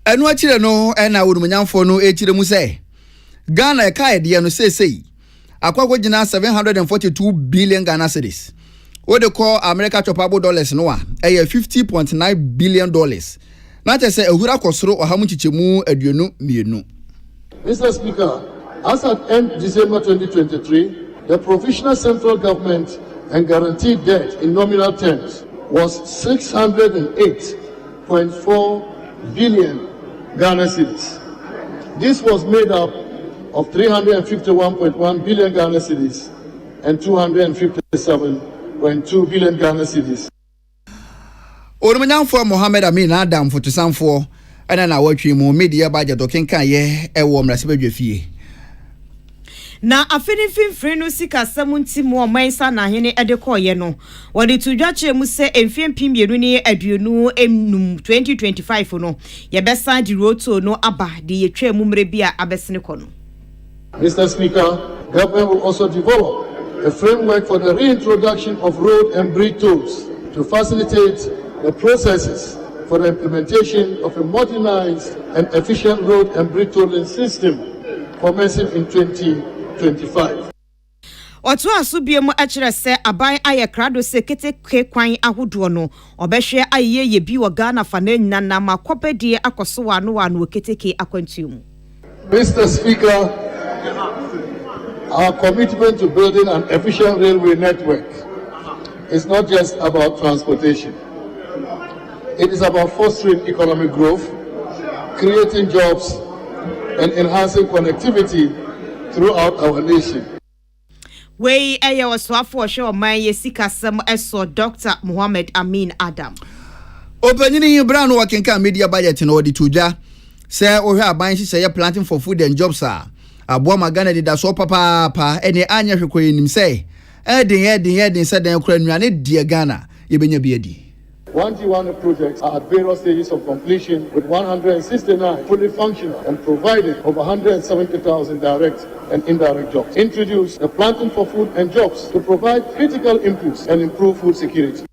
S2: And what you know, and I would mean for no age mu say Ghana a kaya dia no say akwa jina 742 billion Ghana cedis. What they call America chopable dollars no a $50.9 billion. Not to say a hura kosro or how much chemu aduonu mienu.
S18: Mr. Speaker, as at end December 2023, The provisional central government and guaranteed debt in nominal terms was 608.4 billion Ghana cedis. This was made up of 351.1 billion Ghana cedis and 257.2 billion Ghana cedis.
S2: Orumanyanfo Mohammed Amin Adam fotosanfo ana na watwi mu media budget okenkan ye ewo mrasebadwafie.
S1: Na afini finfrin no sika samunti mu omansa na hene edekoye no wode tudwache mu se emfiem pimbienu ni aduonu emnum 2025 no ye besa di roto no aba de yetwa mu mre bia abesene ko no.
S18: Mr. Speaker, government will also develop a framework for the reintroduction of road and bridge tolls to facilitate the processes for the implementation of a modernized and efficient road and bridge tolling system commencing in 2025.
S1: Otu asubiemu akire se aban aye krado se keteke kwan ahodo no obehwe aye ye bi wo Ghana fa na nyina na makopedie akoso wano wano keteke akwantumu.
S18: Mr. Speaker, our commitment to building an efficient railway network is not just about transportation. It is about fostering economic growth, creating jobs, and enhancing connectivity throughout our nation.
S1: We aya waswafo show man yesika sam eso Dr. Mohammed Amin Adam.
S2: Opening brand wakenka media budget no di tuja. Say ohwe aban hye ye planting for food and jobs are. Abo magana de da so papa ene anya hwekoyi nim say. Edin said den kura nnuane die Ghana ye benya biedi.
S18: 1G1 projects are at various stages of completion, with 169 fully functional and provided over 170,000 direct and indirect jobs. Introduce the planting for food and jobs to provide critical inputs and improve food security.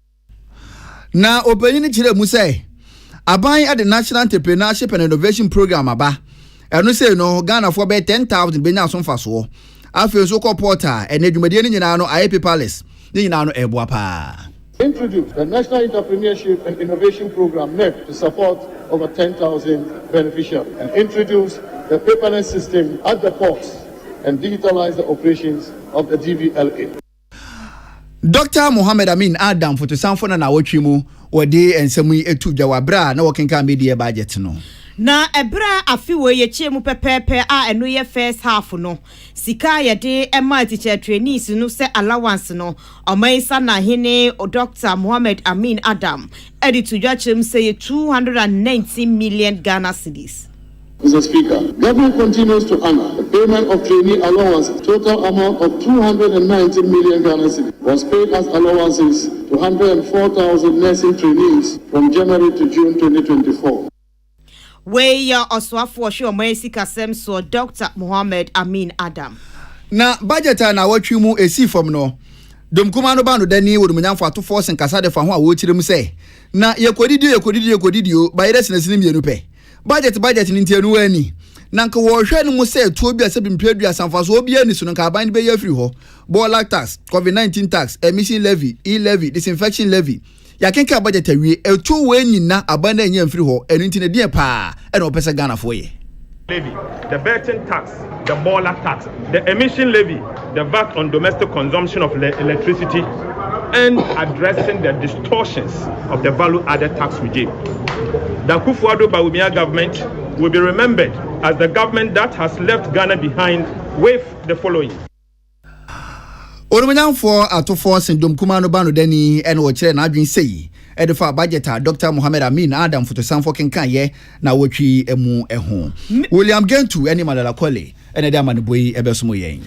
S2: Now, opening chile mu say, aban at the National Entrepreneurship and Innovation Program aba. Enu say no Ghana for be 10,000 benya so faso. Afi so ko portal and edwumade ni nyina no IAP Palace. Ni nyina no eboa pa.
S18: Introduce the National Entrepreneurship and Innovation Program NEP to support over 10,000 beneficiaries, and introduce the paperless system at the ports and digitalize the operations of the DVLA.
S2: Dr. Mohammed Amin Adam fotosanfo na watwi mu wode ensemu etu dwawabra na wokenka media budget no.
S1: Na ebra afiwe ye chie mu pepepe a eno ye first half no sika ye de ema teacher trainees no se allowance no omaisa na hene Dr. Mohammed Amin Adam edit to judge say 290 million Ghana cedis.
S18: Mr. Speaker, government continues to honor the payment of trainee allowances. Total amount of 290 million Ghana cedis was paid as allowances to 104,000 nursing trainees from January to June 2024.
S1: We ya oswafo show maisi kasem so Dr. Mohammed Amin Adam.
S2: Na budget na watwi mu esi fom no. Domkuma no ba no dani wodumnyamfo ato force nkasa de fa ho a wo kire mu se. Na yekodidio bayire sinesini mienu pe. Budget ni ntianu ani. Na nka wo hwe no mu se tuo bi asebi mpledu asamfaso obi ani so nka aban be yafiri ho. Bola tax, COVID-19 tax, emission levy, e-levy, disinfection levy. Yakenka budget awie etu we nyina aban na enya mfiri ho enu ntine die pa e na opese Ghana fo ye.
S19: Levy, the betting tax, the boiler tax, the emission levy, the VAT on domestic consumption of electricity, and addressing the distortions of the value-added tax regime. The Akufo-Addo government will be remembered as the government that has left Ghana behind with the following.
S2: Orumanyanfo atofo sindom kuma no ba no dani ene wo kire na adwen sei edifa budget Dr. Mohammed Amin Adam fotosanfo kenkan ye na wotwi emu eho William Gentu ene Malala Kole ene de amaneboyi ebesomo yen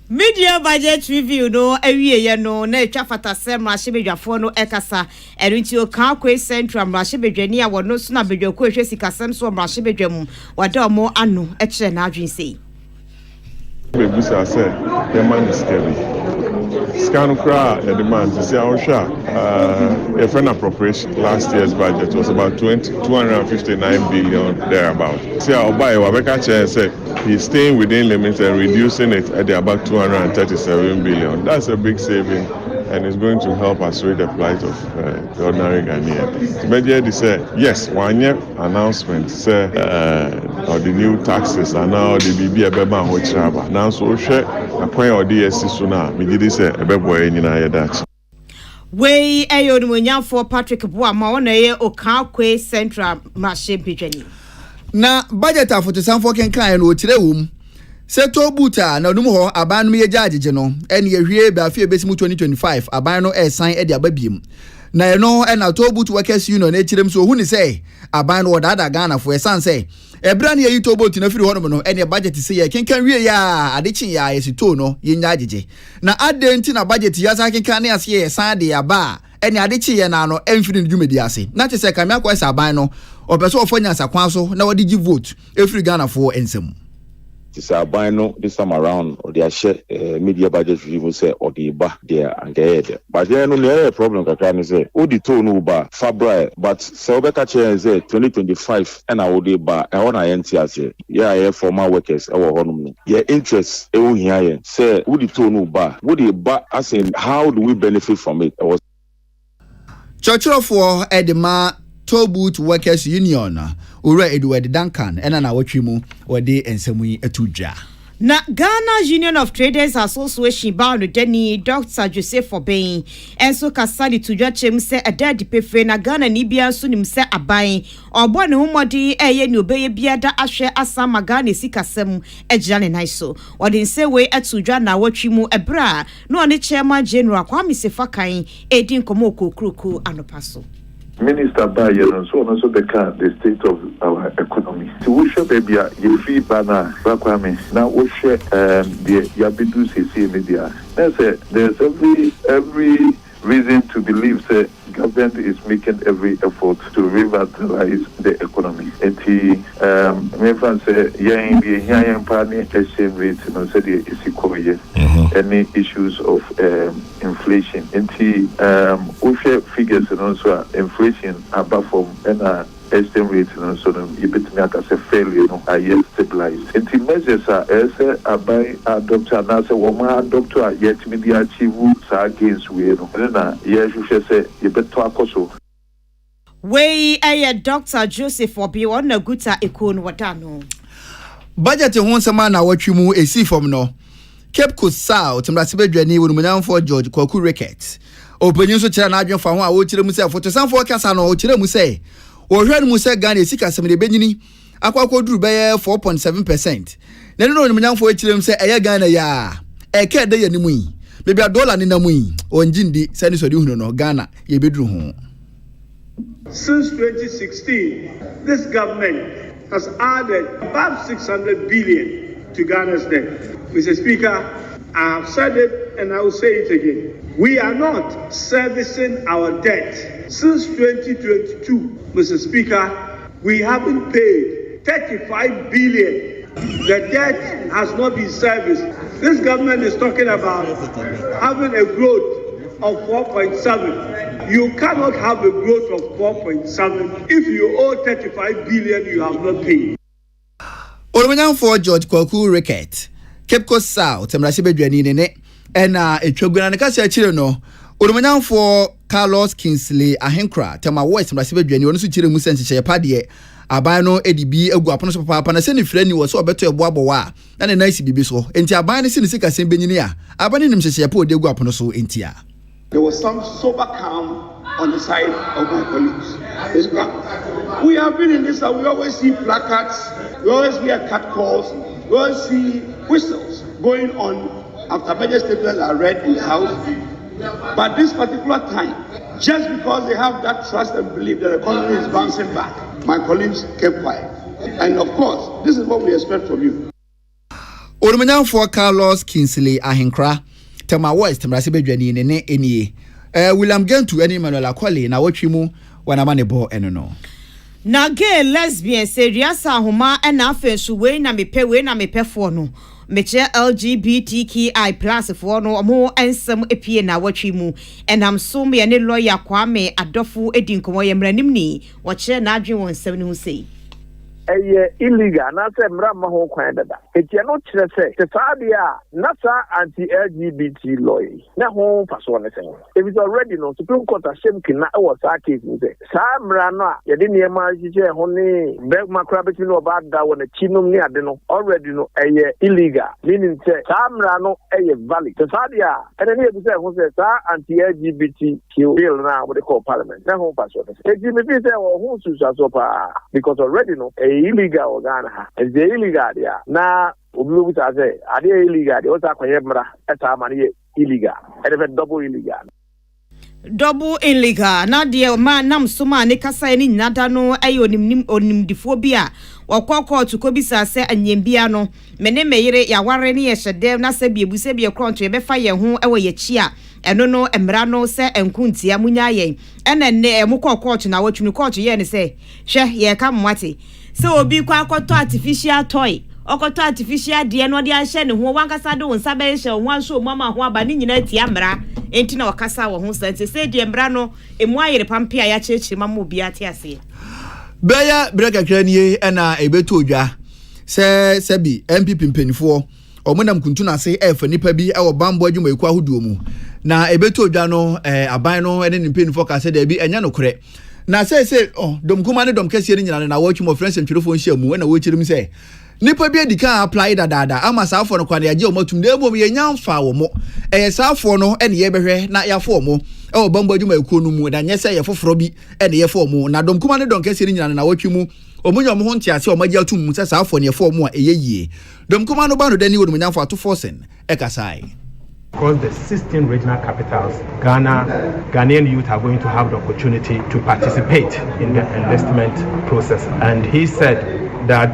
S1: Media budget review no awie ye no na etwa fatasem rahebedwafo no ekasa erinti o kan kwe central rahebedwani a wono so na bedwako ehwe sikasem so rahebedwam wada omo ano ekire na adwen sei
S20: Bebusa said the man is scary. Scan cry the demand to see our share. A friend appropriation last year's budget was about 259 billion thereabout. See our buy Wabeka Chair said he's staying within limits and reducing it at about 237 billion. That's a big saving and it's going to help us with the plight of the ordinary Ghanaian. Media said yes, one year announcement said of the new taxes and now the BB Abeba Hochaba. Now so share akwan a ɔde yɛsi so no a megye di sɛ ɛbɛboa yɛ nyinaa yɛ daakye.
S1: Wei eyo for Patrick Boama ona ye Okakwe Central Marche Bidwani.
S2: Na budget afotosanfo kenkan no okire wom. Se to buta na odum ho aban no ye judge no ene ye hwie ba afie besimu 2025 aban no esan e de ababiem. Na eno e na to butu workers union e kirem so hu ni say aban no odada Ghana fo esan say ebra na ye to butu na firi hono no ene budget se ye kenkan wie ya adekyin ya yesito no ye nya agege. Na adenti na budget ya sa kenkan na ase ye san de aba ene adekyin ye na no emfiri no dwumedi ase. Na te se kamia kwa esa aban no opeso ofanya sakwan so na wodi gi vote efiri Ghana fo ensem.
S21: It's a bino this time around or their share media budget review say or the ba there and there. But then only a problem can say the tone ba Fabra but Selbeka chair is 2025 and I would ba I want NTS yeah former workers our honor. Yeah interest here say the tone ba would the ba as in how do we benefit from it? I was
S2: Church for Edema Tobut Workers Union Ura Edward Duncan ena na watwimu wade ensemu etudwa.
S1: Na Ghana Union of Traders Association bound Denny Dr. Joseph Obey enso kasali tudwa chem se adadi pefe na Ghana ni bia so nim se aban obo ne homodi eye ni obeye biada ahwe asama Ghana sikasem egya ne naiso wode nse we etudwa na watwimu ebra no ne chairman general Kwame Sefakan edin komo kokruku anopaso.
S22: Minister Bayer so on so the state of our economy. So we share baby you free banner Bakwame. Now we share the Yabidu CC media. There's every reason to believe that government is making every effort to revitalize the economy. And my friend say yeah party exchange rate said is equal any issues of inflation. And we share figures and also inflation above from and exchange rate and so you bet me as a failure are stabilized. And the measures are as a by a doctor and as a woman doctor yet media achieve against we and yes you should say you bet to akoso.
S1: We a Dr. Joseph Obi on a good ikon wadano.
S2: Budget hon sama na watwimu esi from no. Cape Coast South mrasibe dwani wonumunyam for George Kwaku Ricketts. Openyin so kira na adwen fa ho a wo kire mu se fotosanfo kasa no o kire mu se wo hwe mu se Ghana sikasem de benyini akwakoduru be 4.7%. Na no wonumunyam for kire mu se eye Ghana ya eke de ya nimu yi bebi $1 ni namu yi onjindi se ni so di hunu no Ghana ye beduru ho.
S23: Since 2016, this government has added about 600 billion to Ghana's debt. Mr. Speaker, I have said it and I will say it again. We are not servicing our debt. Since 2022, Mr. Speaker, we haven't paid 35 billion. The debt has not been serviced. This government is talking about having a growth of 4.7. You cannot have a growth of 4.7 if you owe 35 billion you have not paid.
S2: Olumanyam for George Kwaku Ricketts, Cape Coast South, Mrasibe dwani ne ena etwaguna ne kasa chire no. Olumanyam for Carlos Kingsley Ahenkra, Tema West Mrasibe dwani wonu su chire mu sense pade aban no edibi egu apono so papa na se ne frani wo so obeto eboabo wa na ne nice bibi so enti aban ne se sika sem benyini a aban ne nim hyehyɛ pa odegu apono so enti a.
S24: There was some sober calm on the side of my colleagues. We have been in this, we always see placards, we always hear catcalls, we always see whistles going on after budget statements are read in the House. But this particular time, just because they have that trust and belief that the economy is bouncing back, my colleagues kept quiet. And of course, this is what we expect from you.
S2: Olumanyam for Carlos Kingsley Ahenkra. Tema West mrasibe dwani ne enie William Gentu eni Emmanuel Akwali na watwimu wanamane bo eno no.
S1: Na gay lesbian seriasa homa na afensu we na mepe fo no meche LGBTQI+ fo no omo ensem epie na watwimu enam so me ne lawyer Kwame Adofo edinkomo ye mranim ni wo kire na adwen won nsem ne hu sei.
S22: illegal na say mra ma ho kwan dada etia no kire say te sadia na sa anti-LGBT law na ho faso ne say if it's already no Supreme Court asem kina e was that case say sa mra no a ye de niema hije ho ne be makra beti no ba da wona chinum ni ade no already no illegal meaning say sa mra no valid te sadia ene ne be say ho say sa anti-LGBT bill na what they call parliament na ho pass what say me be say who so pa because already no illegal Ghana is the illegal there na obi obi say ade illegal dey o ta kwanye mra eta mane illegal e double
S1: illegal na de ma nam so ma ne kasa ni nyada no onimdifo bi a wakoko to ko bisa se anyembia no mene meyire ya ware ne ye hyede na se biebu se bie kronto ye befa ye ho ewo ye chi a eno no emra no se enkuntia munya yen ena ne emukoko na watwunu court ye ne se hwe ye ka mwate se obi kwa akoto artificial toy okoto artificial de no de ahye ne ho wankasa de wonsa be hye ho anso mama ho aba ni nyina tia mra enti na wakasa wo ho sante se de emra no emu ayere pampia ya chechi mama obi ate ase
S2: Beya breka kranie na ebeto odwa se bi MPP mpanifo omonam kuntuna se efa nipa bi e wo bambo adwuma eku ahoduo mu na ebeto odwa no aban no ene ni mpanifo ka se da bi enya no kore na se domkuma ne dom kase ni nyina na watch mo friends ntwerefo nhia mu na wo chirim se nipa bi edika apply dada ama saafo no kwane age o matum de bom ye nyamfa wo mo saafo no ene ye behwe na ya fo mo e bambo adwuma eku no mu da nyese ye foforo bi ene ye fo mo na domkuma ne dom kase ni nyina na watch mu omunyo mo ho ntiase o magya tum mu se saafo ne ye fo mo a eyeyie domkuma no ba no dani wo no nyamfa to forcen e kasai.
S19: Across the 16 regional capitals, Ghanaian youth are going to have the opportunity to participate in the enlistment process. And he said that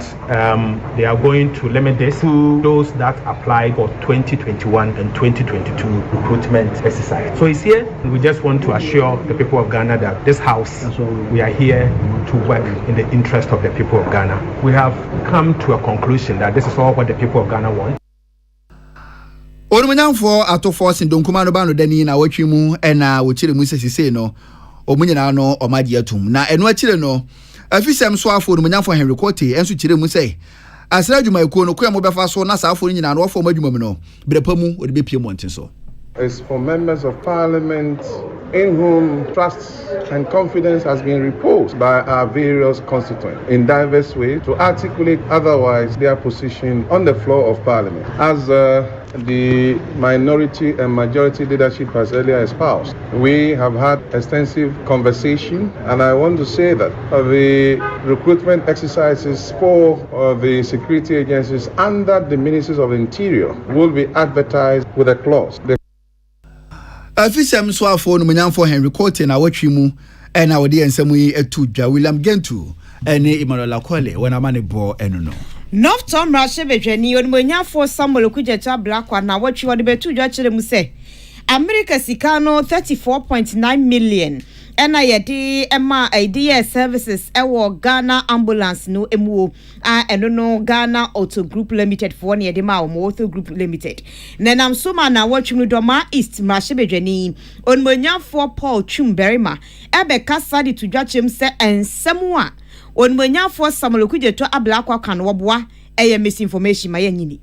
S19: they are going to limit this to those that apply for 2021 and 2022 recruitment exercise. So he's here. We just want to assure the people of Ghana that this house, we are here to work in the interest of the people of Ghana. We have come to a conclusion that this is all what the people of Ghana want.
S2: Onumanyanfo ato force donkuma no ba no dani na watwi mu na wo kire mu sesise no omunyina no omagye atum na eno akire no afisem so afo onumanyanfo Henry Kote enso kire mu sei asra adwuma ekuo no koyamo befa so na saafo nyina no ofo madwuma mu no brepa mu ode bepie monten so.
S3: It's for members of parliament in whom trust and confidence has been reposed by our various constituents in diverse ways to articulate otherwise their position on the floor of parliament. As the minority and majority leadership has earlier espoused, we have had extensive conversation, and I want to say that the recruitment exercises for the security agencies under the Ministries of Interior will be advertised with a clause.
S2: Afisem so afo no munyanfo Henry Kote na watwi mu na wode ensemu yi etu dwa William Gentu ene Emmanuel Akole wona mane bo eno no
S1: North Tom Rashe bedwani on munyanfo Samuel Kujecha Blackwa na watwi wode betu dwa kire mu se America Sikano 34.9 million ena yedi ema idea services ewo Ghana ambulance no emuo eno no Ghana Auto Group Limited for ne yedi ma Auto Group Limited nenam soma na watchunu doma East Mashebedwani onmonyafo Paul Chumberima ebe kasa di tudwachem se ensemu a onmonyafo Samuel Kujeto Ablakwa kan woboa eye misinformation ma yanyini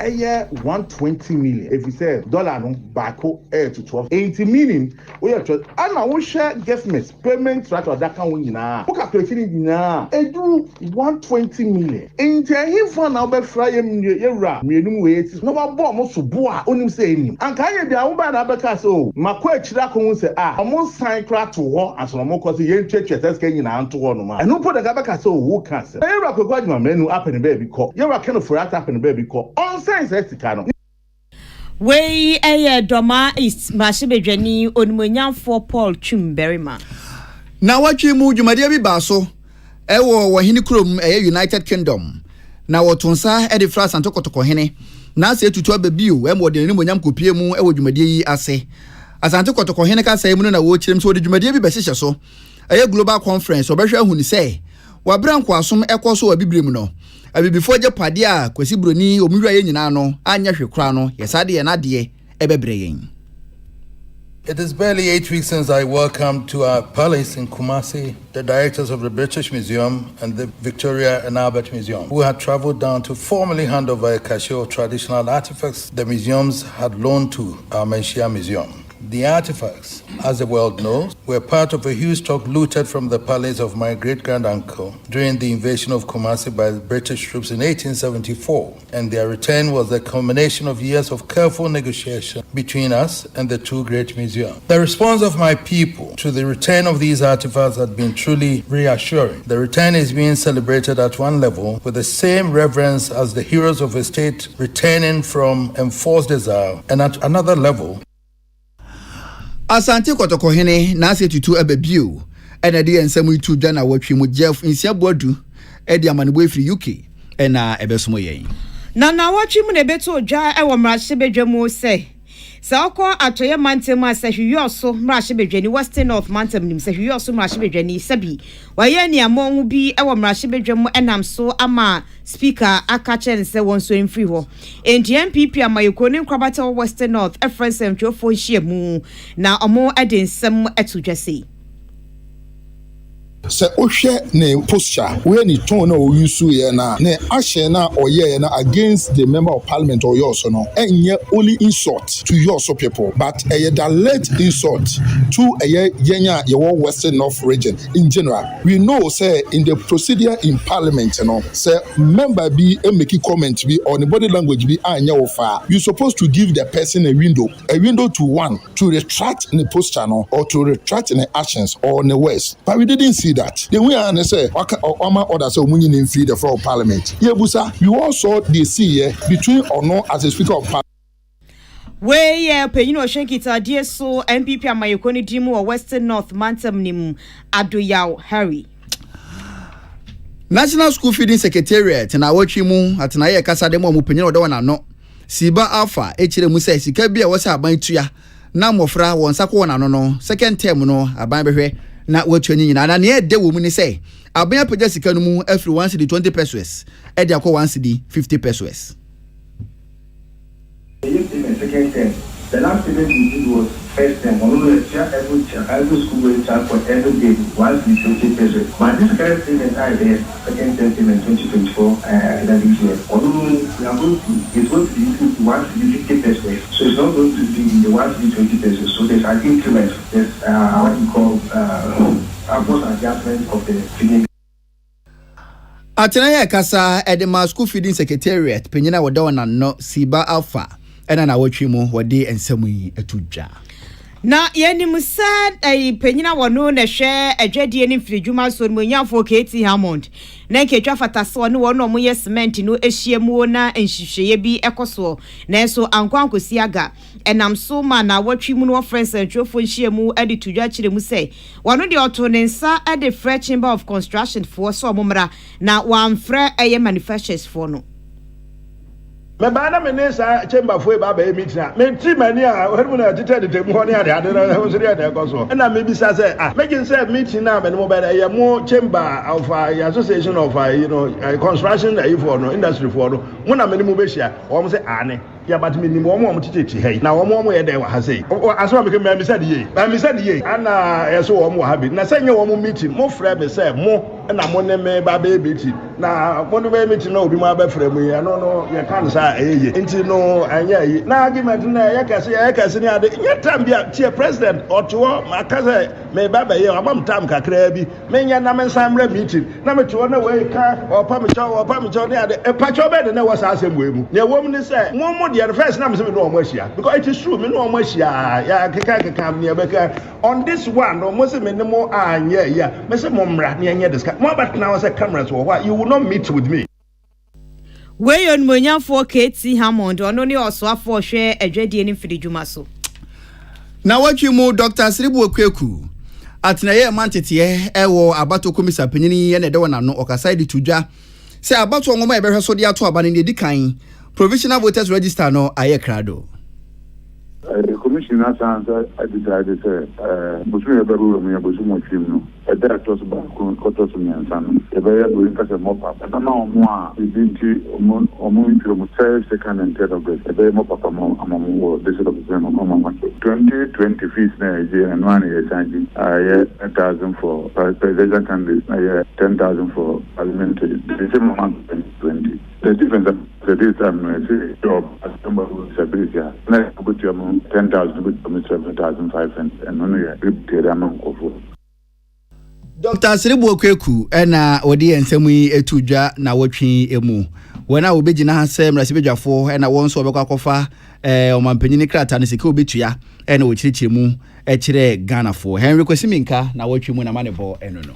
S4: 120 million. If we say dollar no back air to 12, 80 million. We are and I will share guesstimates payment right or that can win na. Who calculating na? E do 120 million. Enti he for now be fry yera. Me num wait. No ba bo mo so bo a onim say enim. Anka ye bia wo ba na beka so. Makwa akira ko say omo sign crack to ho aso mo ko say yen church SK nyina anto ho no ma. Eno po daga beka so wo can say. Yera ko gwadima menu happen baby ko. Yera kind of for that happen baby ko.
S1: We doma East Mashebedwani onmonyamfo Paul Chumberima
S2: na watwi mu dwumadia bi ba so ewo wahini krom United Kingdom na wotonsa de fra santo kotoko hene na se tutu ababio emode ni monyam kopie mu ewo dwumadia yi ase asante kotoko hene ka sai mu na wo kirem so de dwumadia bi behye so global conference obehwe ahuni sei wabranko asom ekoso wa bibrem no before je pade a kwasi broni omwura ye nyina no anya hwekura no yesade ye na de ebebre yen
S5: It is barely 8 weeks since I welcomed to our palace in Kumasi the directors of the British Museum and the Victoria and Albert Museum, who had traveled down to formally hand over a cache of traditional artifacts the museums had loaned to our Menchia Museum. The artifacts, as the world knows, were part of a huge stock looted from the palace of my great-grand-uncle during the invasion of Kumasi by the British troops in 1874, and their return was the culmination of years of careful negotiation between us and the two great museums. The response of my people to the return of these artifacts had been truly reassuring. The return is being celebrated at one level with the same reverence as the heroes of a state returning from enforced exile, and at another level,
S2: Asante Kotokohene na ase tutu ebebio ena de ensam itu dwa na watwe mu Jeff Nsiaboadu edi amanebo efiri UK ena ebesomo yen
S1: na watwe mu na ebeto dwa e wo mrahye bedwamu se Sako atoye mantem asahwiyoso mrahye bedwani Western North mantem nim sahwiyoso mrahye bedwani sabi waye ni amonwu bi e wo mrahye bedwamu enam so ama speaker akachen se wonso emfiri ho enti MPP amayeko ni nkrabata Western North efrensem twofo hyiemu na omo edensem etudwase
S6: se ohwe ne posture we ni tone na o use ye na ne ahye na oye na against the member of parliament or yours no enye only insult to your people but a direct insult to yenya your Western North region in general. We know say in the procedure in parliament say member be make comment be or the body language be anya ofa you supposed to give the person a window to one to retract in the posture or to retract in the actions or in the words, but we didn't see that. Then we are say Oma order so munyi in feed the floor of parliament. Yeah, busa, you also they see between or no as a speaker of parliament.
S1: We penyino shenkita die so MPP amayeko ni dimu wa Western North mantem nim Adoyaw Harry.
S2: National School Feeding Secretariat na watwi mu atena ye kasa dem mu penyino de wana no. Siba Alpha echire mu say sika bia wo say aban tua na mofra won sako wana no second term no aban behwe na watwi nyina na ne de wo mu ni say aban apagya sika no mu afri 1 cedi 20 pesos e de akọ 1 cedi 50 pesos.
S7: Second term. The last payment we did was first term. Every school will charge for every day once we 20 pesos. But this current payment I there, second term payment 2024 this year. Although we are going to, it's going to be increased to 1 cedi 50 pesos. So it's not going to be in the 1 cedi 20 pesos. So there's an increment. There's what you call a adjustment of the feeding.
S2: Atena ye kasa Edema School Feeding Secretariat penyina woda na no Siba Alpha ena na watwi mu wode ensam yi atudwa na
S1: yeni musa penyina wono na hwe adwadie ni mfiridwuma so no nyafo KT Hammond na nketwa fataso no wono mo ye cement no ehyiemu na nhihweye bi ekoso na eso ankwankosi aga enam so ma na watwi mu no friends atwofo nhyiemu ade tudwa kire mu sei wono de oto ne nsa ade Fresh Chamber of Construction for so omomra na wanfre manufacturers for no
S8: me bana me nesa chamber for ba meeting me ti mani a wenu na tete de mu honi ade na ho sori ade ko so na me bisa say making say meeting na me no ba dey mo chamber of association of construction for no industry for no mo na me ni mo be hia o mo say ane ya but me ni mo tete hey na mo ye dey wa ha say aso me me said ye ana yeso wo mo ha bi na say nye wo mo meeting mo frɛ me say mo na mo ne me ba be meeting na mo no be meeting na obi mo ba frɛ mu ya no ye kan sa eye nti no anya yi na argument na ya kase ni ade nya tambia tie president oto makaze me baba ye amam tam kakra bi me nya na me samre meeting na me to na we ka opa me cho ni ade e pa cho be de na was asem we mu ne wo mu ni say mo the first na me say me no mo ahia because it is true me no mo ahia ya keka me beka on this one no mo say me no anya ya me say mo mra ne anya discuss mo but now say cameras wo you will not meet with me.
S1: We on Monyafo KT Hammond ono ni osoafo hwe adwadie ni mfidijuma so
S2: na watwi mu Dr. Sribu Okweku atena ye mantete ewo abato komisa panyini ye ne de wona no okasai di tudwa se abato ngoma e behwe so de ato aba ne di kan provisional voters register no aye krado
S22: commission has decided between a bedroom and Bosumo, a director's back, quarters and son, a very good as a mop up. And now, moi, we did or moving to second and third of this, a very mop up among this of the 2020 fees and 1 year changing. I 10,000 for presidential candidates, I 10,000 for parliamentary. The same amount 2020. The difference at this time, I say, job as somebody with disability, next put your 10,000 with 7,500 and only a repeated amount of work.
S2: Dr. Siribu Okweku ena odi ensemu etudwa na wotwe emu wona obegina ha sem rasibedwafo ena wonso obekwa kofa omampanyini krata ne sike obetua ena wochirichire mu ekire Ghana fo Henry Kwesiminka na wotwe mu na manebo eno no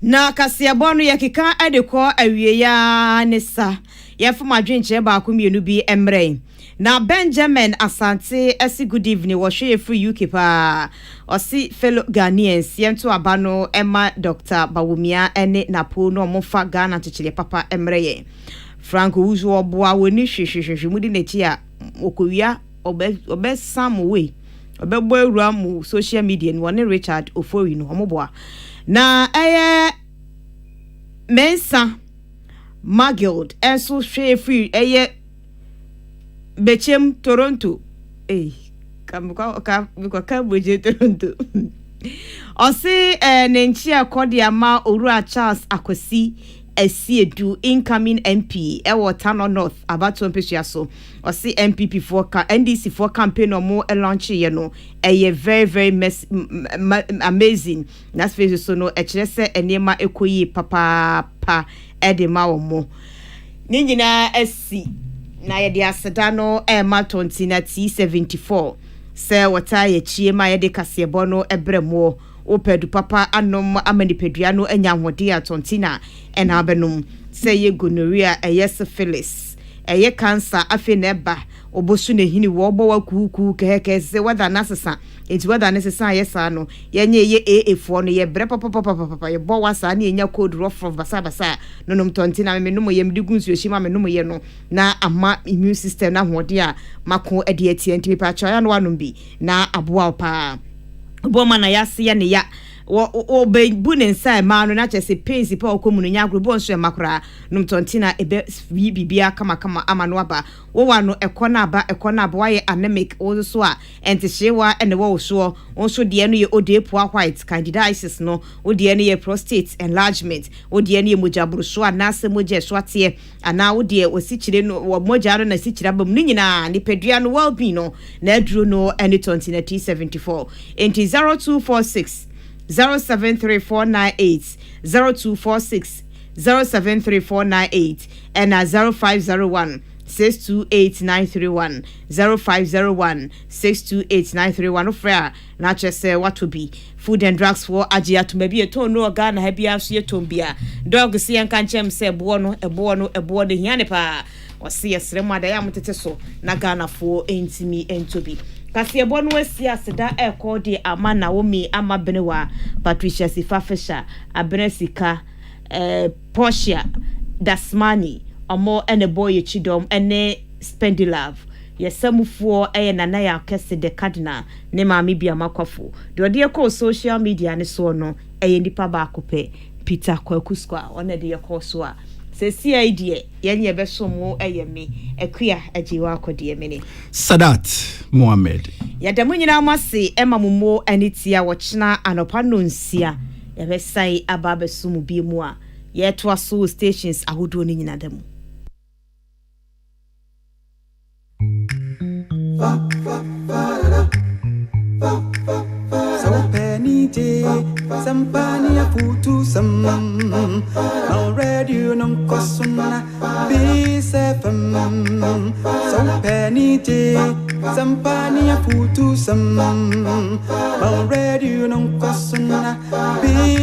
S1: na kasiabonu yakika edekọ awie ya nesa yefuma dwenche ba akomienu bi emre na Benjamin Asante esi good evening wo hwe free UK pa osi fellow Ghanaians yento abano Emma Dr. Bawumia ene napo no mofa Ghana chichire papa emreye Frank Uzu oboa woni hwehwehwe mudi nechi a okowia obe some way obebo awura mu social media ni woni Richard Ofori no omoboa na Mensa Magild enso hwe free Bechem Toronto ka boje Toronto osi nenchia kodia ma Orua Charles Akwasi Esiedu incoming MP ewo Tano North abato mpesua so osi MPP for NDC for campaign omo launch ye no very very amazing that's face so no ekire se enema ekoyi papa pa edema omo ni nyina asi na yede asedano ma 20 na T74 se wata ye chiema yede kasebo no ebremo opedu papa anom amanipedua no anya hode atontina ena abenum se ye gonorrhea syphilis eye cancer afi neba obosu ne hini wo bo wakuku keke se whether nasesa enti whether nasesa yesa no yenye ye AA4 no ye bre papa ye bo wasa na enya code rough basa no nom tontina me no ye mdigu nsu hima me no ye no na ama immune system na hode a mako ade enti mi pa choya no wanom bi na aboa pa boma na yase ya ne ya o be bunensa ma no na chese pains pa okomunu nya agro nso e makora num tontina ebe bibia kama amano aba wo wa no ekona aba waye anemic wo so a entihyewa ene wo so onso de no ye odepo white candidiasis no ode no ye prostate enlargement ode no ye mojaburu so anase moje so ate ana ode osichire no wo moja no na sichire abam ni nyina ni pedua no well being no na aduro no ene tontina T74 enti 0246 073498 0246 073498 and 0501 628931 0501 628931 ofra na chese what to be food and drugs for agia to maybe a ton no Ghana habia so yetombia dog see and kan chem se ebo no de hiane pa o see esremo ada ya mutete so na Ghana for entimi entobi Kasiebo no asi aseda ekodi ama Naomi ama benewa Patricia Sifafesha Abresika Portia Dasmani omo ene boy chidom ene Spendilove yesamufuo nana ya kese de cardinal ne maami bia makwafo de ode ekọ social media ne so no nipa ba akopɛ Peter Kwakuskwa ona de ekọ so a sesi idea yenye besomo me ekua ajiwa akode me ne
S2: Sadat Mohammed
S1: yadamu nyina amase emamumo anitia wochena anopa no nsia yebesai aba besumu bi mu a yeto aso stations ahodo ni nyina demu
S9: So penny day, sampani ya futu sam. Already you non cosuna, be seven. So penny day, sampani ya futu sam. Already you non cosuna, be